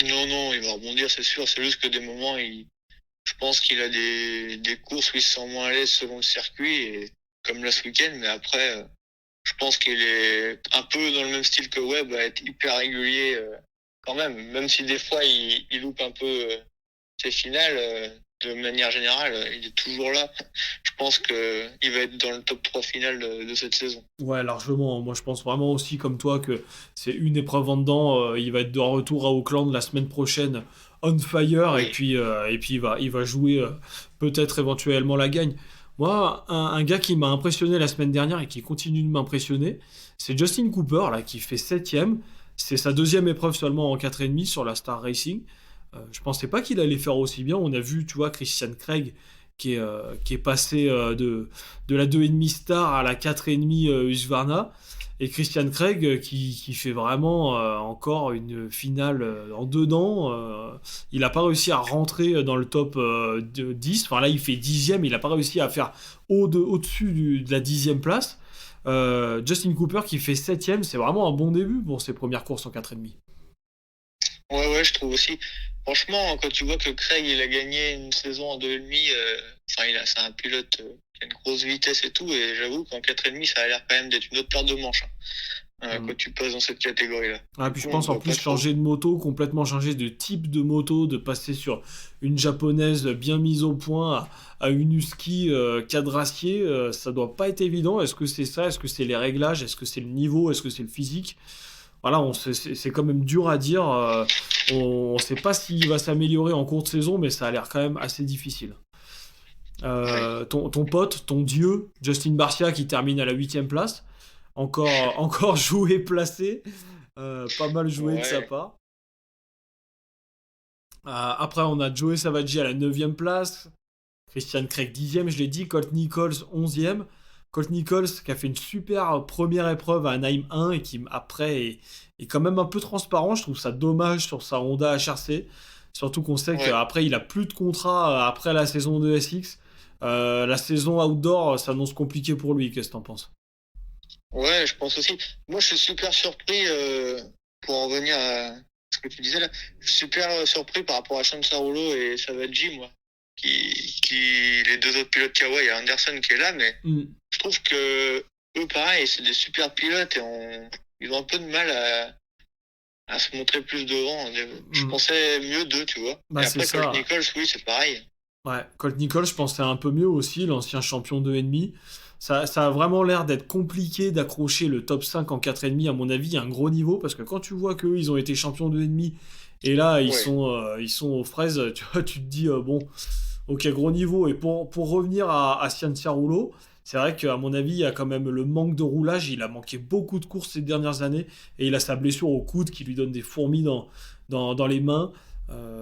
Non, il va rebondir, c'est sûr. C'est juste que des moments, je pense qu'il a des courses où il se sent moins à l'aise selon le circuit, et comme là ce week-end, mais après, je pense qu'il est un peu dans le même style que Webb, à être hyper régulier quand même si des fois il loupe un peu ses finales. De manière générale, il est toujours là. Je pense qu'il va être dans le top 3 final de cette saison. Ouais, largement. Moi, je pense vraiment aussi, comme toi, que c'est une épreuve en dedans. Il va être de retour à Auckland la semaine prochaine, on fire, oui. et puis il va jouer peut-être éventuellement la gagne. Moi, un gars qui m'a impressionné la semaine dernière et qui continue de m'impressionner, c'est Justin Cooper, là, qui fait 7ème. C'est sa 2e épreuve seulement en 4,5 sur la Star Racing. Je pensais pas qu'il allait faire aussi bien. On a vu, tu vois, Christian Craig qui est passé de la 2,5 Star à la 4,5 Husqvarna, et Christian Craig qui fait vraiment encore une finale en dedans. Il n'a pas réussi à rentrer dans le top 10. Enfin là, il fait 10e. Il n'a pas réussi à faire au-dessus de la 10e place. Justin Cooper qui fait 7ème, c'est vraiment un bon début pour ses premières courses en 4,5. Ouais, je trouve aussi. Franchement, quand tu vois que Craig il a gagné une saison en 2,5, c'est un pilote qui a une grosse vitesse et tout, et j'avoue qu'en 4,5, ça a l'air quand même d'être une autre paire de manches quand tu passes dans cette catégorie-là. Ah, puis je pense en plus changer de moto, complètement changer de type de moto, de passer sur une japonaise bien mise au point à une Husky 4 d'acier, ça doit pas être évident. Est-ce que c'est ça? Est-ce que c'est les réglages? Est-ce que c'est le niveau? Est-ce que c'est le physique? Voilà, c'est quand même dur à dire. On ne sait pas s'il va s'améliorer en cours de saison, mais ça a l'air quand même assez difficile. Ton pote, ton dieu, Justin Barcia, qui termine à la 8e place. Encore joué placé. Pas mal joué de sa part. Après, on a Joey Savaggi à la 9e place. Christian Craig 10e, je l'ai dit. Colt Nichols 11e. Colt Nichols qui a fait une super première épreuve à Anaheim 1 et qui après est quand même un peu transparent. Je trouve ça dommage sur sa Honda HRC. Surtout qu'on sait qu'après il a plus de contrat après la saison de SX. La saison outdoor s'annonce compliquée pour lui. Qu'est-ce que t'en penses? Ouais, je pense aussi. Moi, je suis super surpris pour en revenir à ce que tu disais là. Je suis super surpris par rapport à Cianciarulo et Savaggi, moi. Les deux autres pilotes Kawa, il y a Anderson qui est là, mais je trouve que eux, pareil, c'est des super pilotes et ils ont un peu de mal à se montrer plus devant. Je pensais mieux d'eux, tu vois. Bah, et après, Colt Nichols, oui, c'est pareil. Ouais, Colt Nichols, je pensais un peu mieux aussi, l'ancien champion 2,5. Ça a vraiment l'air d'être compliqué d'accrocher le top 5 en 4,5. À mon avis, il y a un gros niveau, parce que quand tu vois qu'eux, ils ont été champions 2,5, et là, ils sont aux fraises, tu vois, tu te dis, bon, ok, gros niveau. Et pour revenir à Cianciarulo, c'est vrai qu'à mon avis, il y a quand même le manque de roulage. Il a manqué beaucoup de courses ces dernières années, et il a sa blessure au coude qui lui donne des fourmis dans les mains.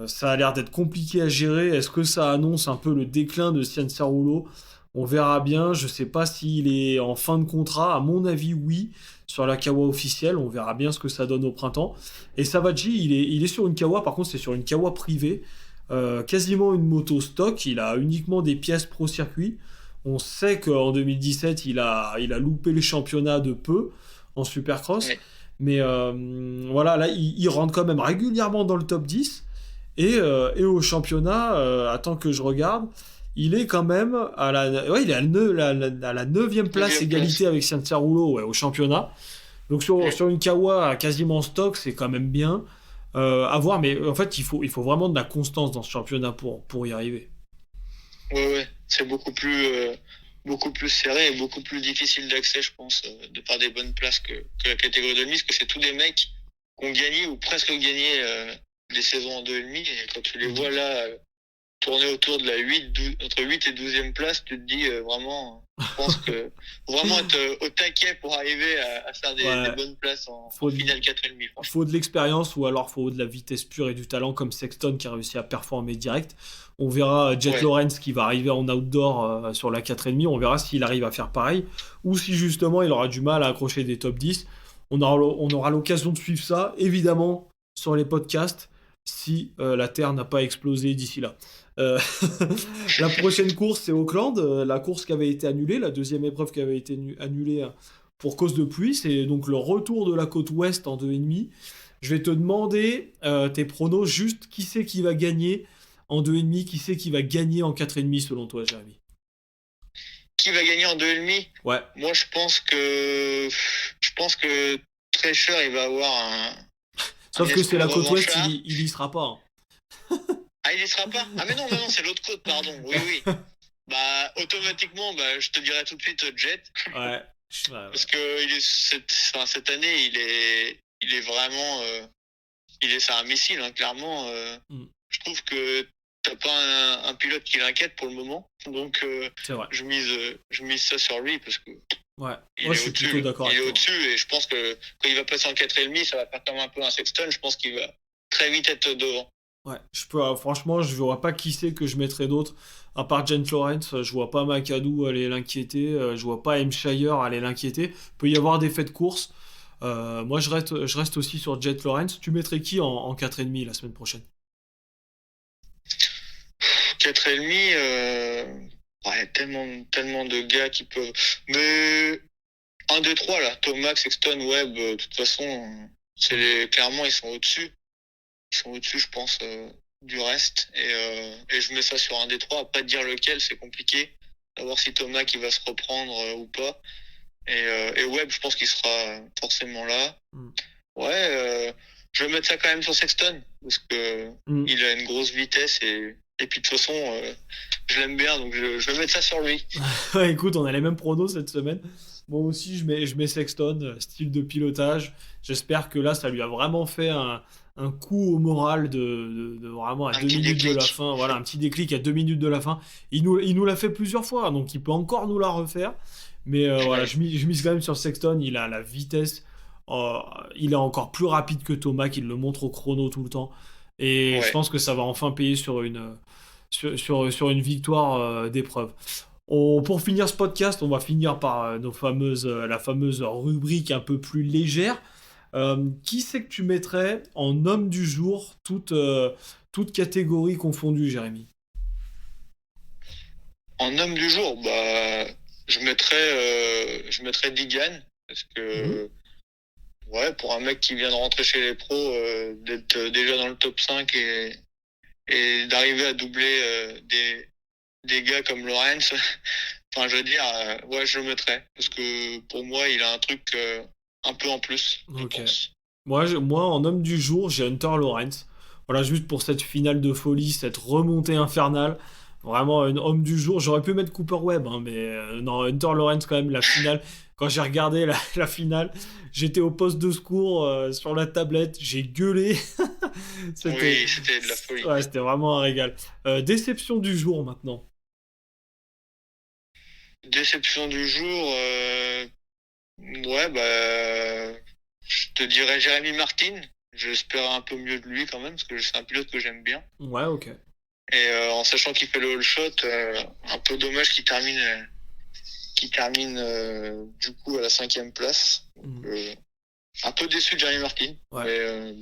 Ça a l'air d'être compliqué à gérer. Est-ce que ça annonce un peu le déclin de Cianciarulo? On verra bien. Je ne sais pas s'il est en fin de contrat. À mon avis, oui. Sur la Kawa officielle, on verra bien ce que ça donne au printemps. Et Savaggi, il est sur une Kawa. Par contre, c'est sur une Kawa privée. Quasiment une moto stock. Il a uniquement des pièces pro circuit. On sait qu'en 2017, il a loupé le championnat de peu en Supercross. Oui. Mais voilà, là, il rentre quand même régulièrement dans le top 10. Et au championnat, attends que je regarde, il est quand même à la 9e place, égalité avec Cianciarulo au championnat. Donc sur une Kawa quasiment stock, c'est quand même bien à voir. Mais en fait, il faut vraiment de la constance dans ce championnat pour y arriver. Ouais. c'est beaucoup plus serré et beaucoup plus difficile d'accès, je pense, de par des bonnes places que la catégorie 2,5, parce que c'est tous des mecs qui ont gagné ou presque gagné des saisons en 2,5, et quand tu les vois là tourner autour de la entre 8 et 12e place, tu te dis vraiment, je pense que vraiment être au taquet pour arriver à faire des bonnes places en finale 4,5. Faut de l'expérience ou alors faut de la vitesse pure et du talent comme Sexton qui a réussi à performer direct. On verra Jet Lawrence qui va arriver en outdoor sur la 4,5. On verra s'il arrive à faire pareil ou si justement il aura du mal à accrocher des top 10. On aura l'occasion de suivre ça, évidemment, sur les podcasts si la Terre n'a pas explosé d'ici là. La prochaine course, c'est Auckland, la course qui avait été annulée, la deuxième épreuve qui avait été annulée pour cause de pluie. C'est donc le retour de la côte ouest en 2,5. Je vais te demander tes pronos, juste qui c'est qui va gagner en 2,5, qui c'est qui va gagner en 4,5 selon toi, Jérémy? Qui va gagner en 2,5? Ouais. Moi, je pense que Treasure, il va avoir un... Sauf que c'est la côte ouest, il y sera pas. Ah, il y sera pas? Ah, mais non, c'est l'autre côte, pardon. Oui. Bah, automatiquement, je te dirais tout de suite Jet. Ouais. Parce que cette année, il est vraiment... c'est un missile, hein, clairement. Je trouve que t'as pas un pilote qui l'inquiète pour le moment. Donc, c'est vrai. Je mise ça sur lui parce que... Ouais, moi je suis plutôt d'accord. Il est au-dessus et je pense que quand il va passer en 4,5, ça va faire comme un peu un Sexton. Je pense qu'il va très vite être devant. Ouais, franchement, je vois pas qui c'est que je mettrais d'autre. À part Jet Lawrence, je vois pas McAdoo aller l'inquiéter. Je vois pas M. Shire aller l'inquiéter. Il peut y avoir des faits de course. Moi, je reste aussi sur Jet Lawrence. Tu mettrais qui en 4,5 la semaine prochaine? 4,5, ouais, tellement de gars qui peuvent. Mais 1, 2, 3 là, Thomas, Sexton, Webb, de toute façon, clairement ils sont au-dessus. Ils sont au-dessus, je pense, du reste. Et je mets ça sur un des 3. Après dire lequel, c'est compliqué. À voir si Thomas qui va se reprendre ou pas. Et Webb, je pense qu'il sera forcément là. Ouais, je vais mettre ça quand même sur Sexton parce que il a une grosse vitesse et puis de toute façon, je l'aime bien, donc je vais mettre ça sur lui. Écoute, on a les mêmes pronos cette semaine. Moi aussi, je mets Sexton, style de pilotage. J'espère que là, ça lui a vraiment fait un coup au moral de vraiment à 2 minutes de la fin. Voilà, un petit déclic à 2 minutes de la fin. Il nous l'a fait plusieurs fois, donc il peut encore nous la refaire. Mais voilà, je mise quand même sur Sexton. Il a la vitesse. Il est encore plus rapide que Thomas, qui le montre au chrono tout le temps. Et je pense que ça va enfin payer sur une victoire d'épreuve. Pour finir ce podcast, on va finir par la fameuse rubrique un peu plus légère. Qui c'est que tu mettrais en homme du jour, toute catégorie confondue, Jérémy? En homme du jour, je mettrais Digan parce que pour un mec qui vient de rentrer chez les pros, d'être déjà dans le top 5 et d'arriver à doubler des gars comme Lawrence, enfin je veux dire, je le mettrais parce que pour moi il a un truc un peu en plus. Ok. Moi en homme du jour j'ai Hunter Lawrence. Voilà, juste pour cette finale de folie, cette remontée infernale. Vraiment un homme du jour. J'aurais pu mettre Cooper Webb, hein, mais non, Hunter Lawrence quand même, la finale. Quand j'ai regardé la finale, j'étais au poste de secours sur la tablette, j'ai gueulé. C'était de la folie. Ouais, c'était vraiment un régal. Déception du jour maintenant. Déception du jour, je te dirais Jérémy Martin. J'espère un peu mieux de lui quand même, parce que c'est un pilote que j'aime bien. Ouais, ok. Et en sachant qu'il fait le all shot, un peu dommage qu'il termine du coup à la 5e place. Donc, un peu déçu de Jérémy Martin. Ouais. Mais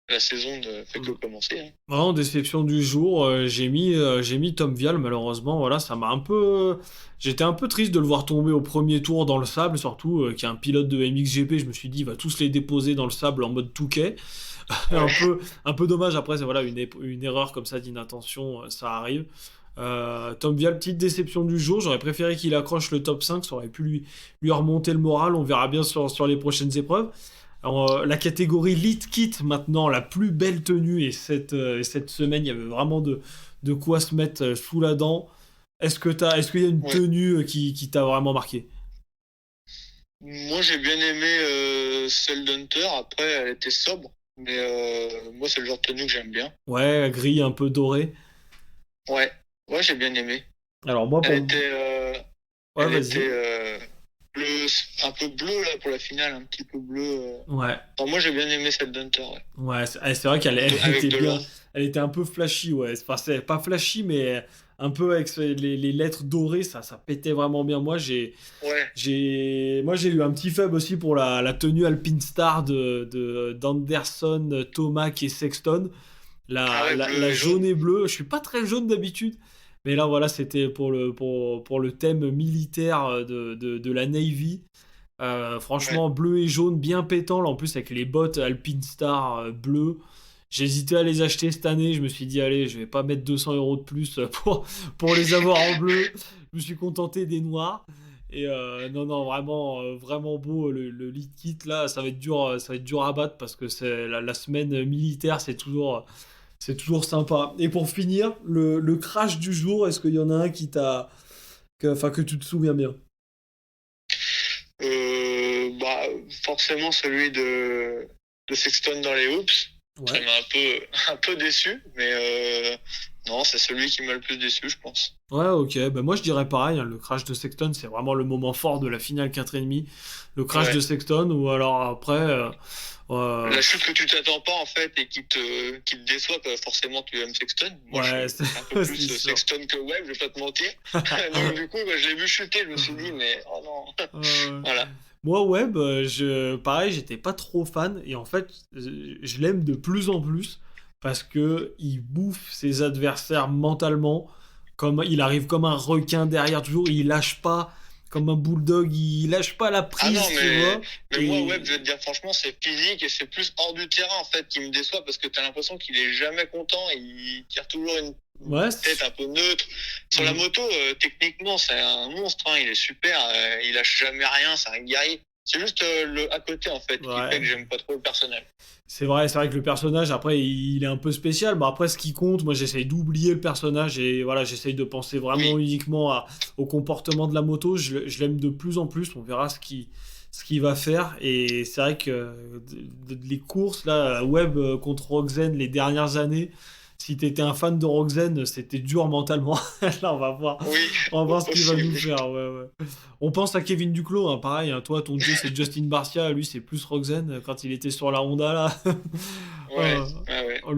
la saison ne fait que commencer. Hein. Vraiment, déception du jour, j'ai mis Tom Vial, malheureusement. Voilà, ça m'a un peu... J'étais un peu triste de le voir tomber au premier tour dans le sable, surtout qui est un pilote de MXGP. Je me suis dit, il va tous les déposer dans le sable en mode Touquet. un peu dommage. Après, c'est voilà, une erreur comme ça d'inattention, ça arrive. Tom Vial, petite déception du jour. J'aurais préféré qu'il accroche le top 5. Ça aurait pu lui remonter le moral. On verra bien sur les prochaines épreuves. Alors, la catégorie Lead Kit maintenant, la plus belle tenue. Et cette semaine, il y avait vraiment de quoi se mettre sous la dent. Est-ce qu'il y a une tenue qui t'a vraiment marqué? Moi, j'ai bien aimé celle d'Hunter. Après, elle était sobre. Mais moi, c'est le genre de tenue que j'aime bien. Ouais, gris un peu doré. Ouais, ouais, j'ai bien aimé. Alors moi, Elle était, ouais, elle vas-y. était bleu, un peu bleu là pour la finale, un petit peu bleu. Ouais. Enfin, moi, j'ai bien aimé celle d'Hunter. Ouais. Ouais, c'est vrai qu'elle Avec était de bien. l'or. Elle était un peu flashy, ouais. Enfin, c'est pas flashy, mais un peu avec les lettres dorées, ça pétait vraiment bien. Ouais. Moi, j'ai eu un petit faible aussi pour la tenue Alpine Star d'Anderson, Tomac et Sexton. Ah ouais, bleu La et jaune jaune. et bleue. Je suis pas très jaune d'habitude. Mais là, voilà, c'était pour le thème militaire de la Navy. Ouais. Franchement, bleu et jaune, bien pétant. Là, en plus, avec les bottes Alpine Star bleu. J'hésitais à les acheter cette année. Je me suis dit, allez, je vais pas mettre 200 € de plus pour les avoir en bleu. Je me suis contenté des noirs. Et non, non, vraiment, vraiment beau le lead kit là. Ça va être dur à battre parce que c'est la semaine militaire, c'est toujours sympa. Et pour finir, le crash du jour, est-ce qu'il y en a un que tu te souviens bien? Bah, forcément celui de Sexton dans les hoops. Ça Ouais. m'a un peu déçu, mais non, c'est celui qui m'a le plus déçu, je pense. Ouais, ok. Ben moi, je dirais pareil, hein. Le crash de Sexton, c'est vraiment le moment fort de la finale 4,5. Le crash de Ouais. Sexton, ou alors après. La chute que tu t'attends pas en fait et qui te déçoit, que forcément tu aimes Sexton. Moi, je ouais, suis un peu plus c'est sûr. Sexton que Webb, je vais pas te mentir. Donc du coup, bah, je l'ai vu chuter, je me suis dit, mais oh non. Euh, Voilà. Moi, Webb, pareil, j'étais pas trop fan. Et en fait, je l'aime de plus en plus parce que il bouffe ses adversaires mentalement. Comme, il arrive comme un requin derrière, toujours. Il lâche pas. Comme un bulldog, il lâche pas la Ah non, prise, tu vois. mais moi, Webb, Et je vais te dire franchement, c'est physique et c'est plus hors du terrain en fait qui me déçoit parce que t'as l'impression qu'il est jamais content, il tire toujours une ouais, tête un peu neutre. Sur la moto, techniquement, c'est un monstre, hein, il est super, il lâche jamais rien, c'est un guerrier. C'est juste le à côté en fait qui fait ouais. que j'aime pas trop le personnage. C'est vrai que le personnage, après, il est un peu spécial. Mais après, ce qui compte, moi, j'essaye d'oublier le personnage et voilà, j'essaye de penser vraiment Oui, uniquement au comportement de la moto. Je l'aime de plus en plus. On verra ce qu'il va faire. Et c'est vrai que les courses, là, Web contre Roxen les dernières années, si t'étais un fan de Roxen, c'était dur mentalement. Là, oui, on va voir ce qu'il va nous possible. faire. Ouais, ouais. On pense à Kevin Duclos, hein, pareil. Hein, toi, ton dieu, c'est Justin Barcia. Lui, c'est plus Roxen quand il était sur la Honda, là. Ouais, Euh, ouais. on Pauvre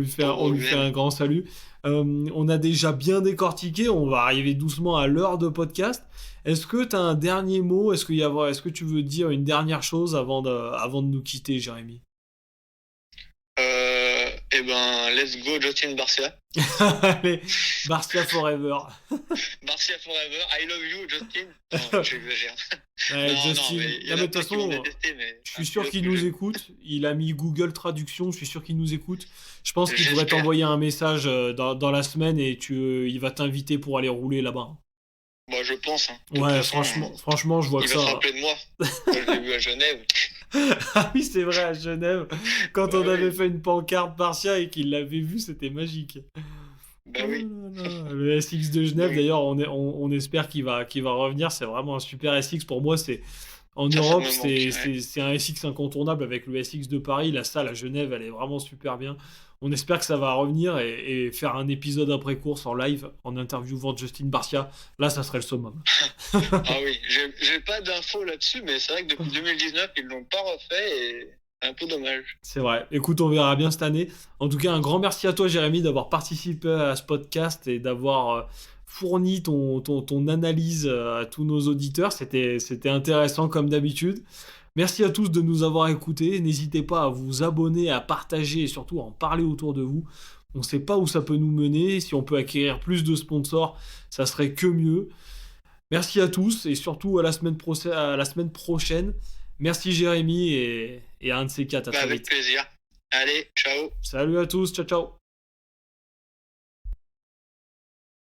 lui fait Glenn. un grand salut. On a déjà bien décortiqué. On va arriver doucement à l'heure de podcast. Est-ce que tu as un dernier mot? Est-ce que tu veux dire une dernière chose avant de nous quitter, Jérémy? Eh ben, let's go Justin Barcia. Allez, Barcia Forever. Barcia forever, I love you Justin. Non, j'exagère. Ouais, Non, non, Justin. mais il y Ah, en mais a de toute plein qui vont façon, détester, mais je c'est un suis sûr pilote qu'il que nous j'aime. écoute. Il a mis Google Traduction. Je suis sûr qu'il nous écoute. Je pense qu'il devrait J'espère. t'envoyer un message dans la semaine et il va t'inviter pour aller rouler là-bas. Moi, je pense. Hein. De toute Ouais, façon, franchement, je vois que il va se ça. rappeler de moi. Moi, je l'ai vu à Genève. Ah oui, c'est vrai, à Genève, quand Bah on avait oui, fait une pancarte Barcia et qu'il l'avait vu, c'était magique. bah Oh oui. là là. Le SX de Genève, Donc, d'ailleurs, on espère qu'il va revenir. C'est vraiment un super SX. Pour moi, en ça Europe, me manque. Ouais. c'est un SX incontournable avec le SX de Paris. La salle à Genève, elle est vraiment super bien. On espère que ça va revenir et faire un épisode après course en live en interviewant Justin Barcia. Là, ça serait le summum. Ah oui, j'ai pas d'infos là-dessus, mais c'est vrai que depuis 2019, ils l'ont pas refait et c'est un peu dommage. C'est vrai. Écoute, on verra bien cette année. En tout cas, un grand merci à toi, Jérémy, d'avoir participé à ce podcast et d'avoir fourni ton analyse à tous nos auditeurs. C'était intéressant comme d'habitude. Merci à tous de nous avoir écoutés. N'hésitez pas à vous abonner, à partager et surtout à en parler autour de vous. On ne sait pas où ça peut nous mener. Si on peut acquérir plus de sponsors, ça serait que mieux. Merci à tous et surtout à la semaine prochaine. Merci Jérémy et à un de ces quatre. À Bah, très avec vite. plaisir. Allez, ciao. Salut à tous. Ciao, ciao.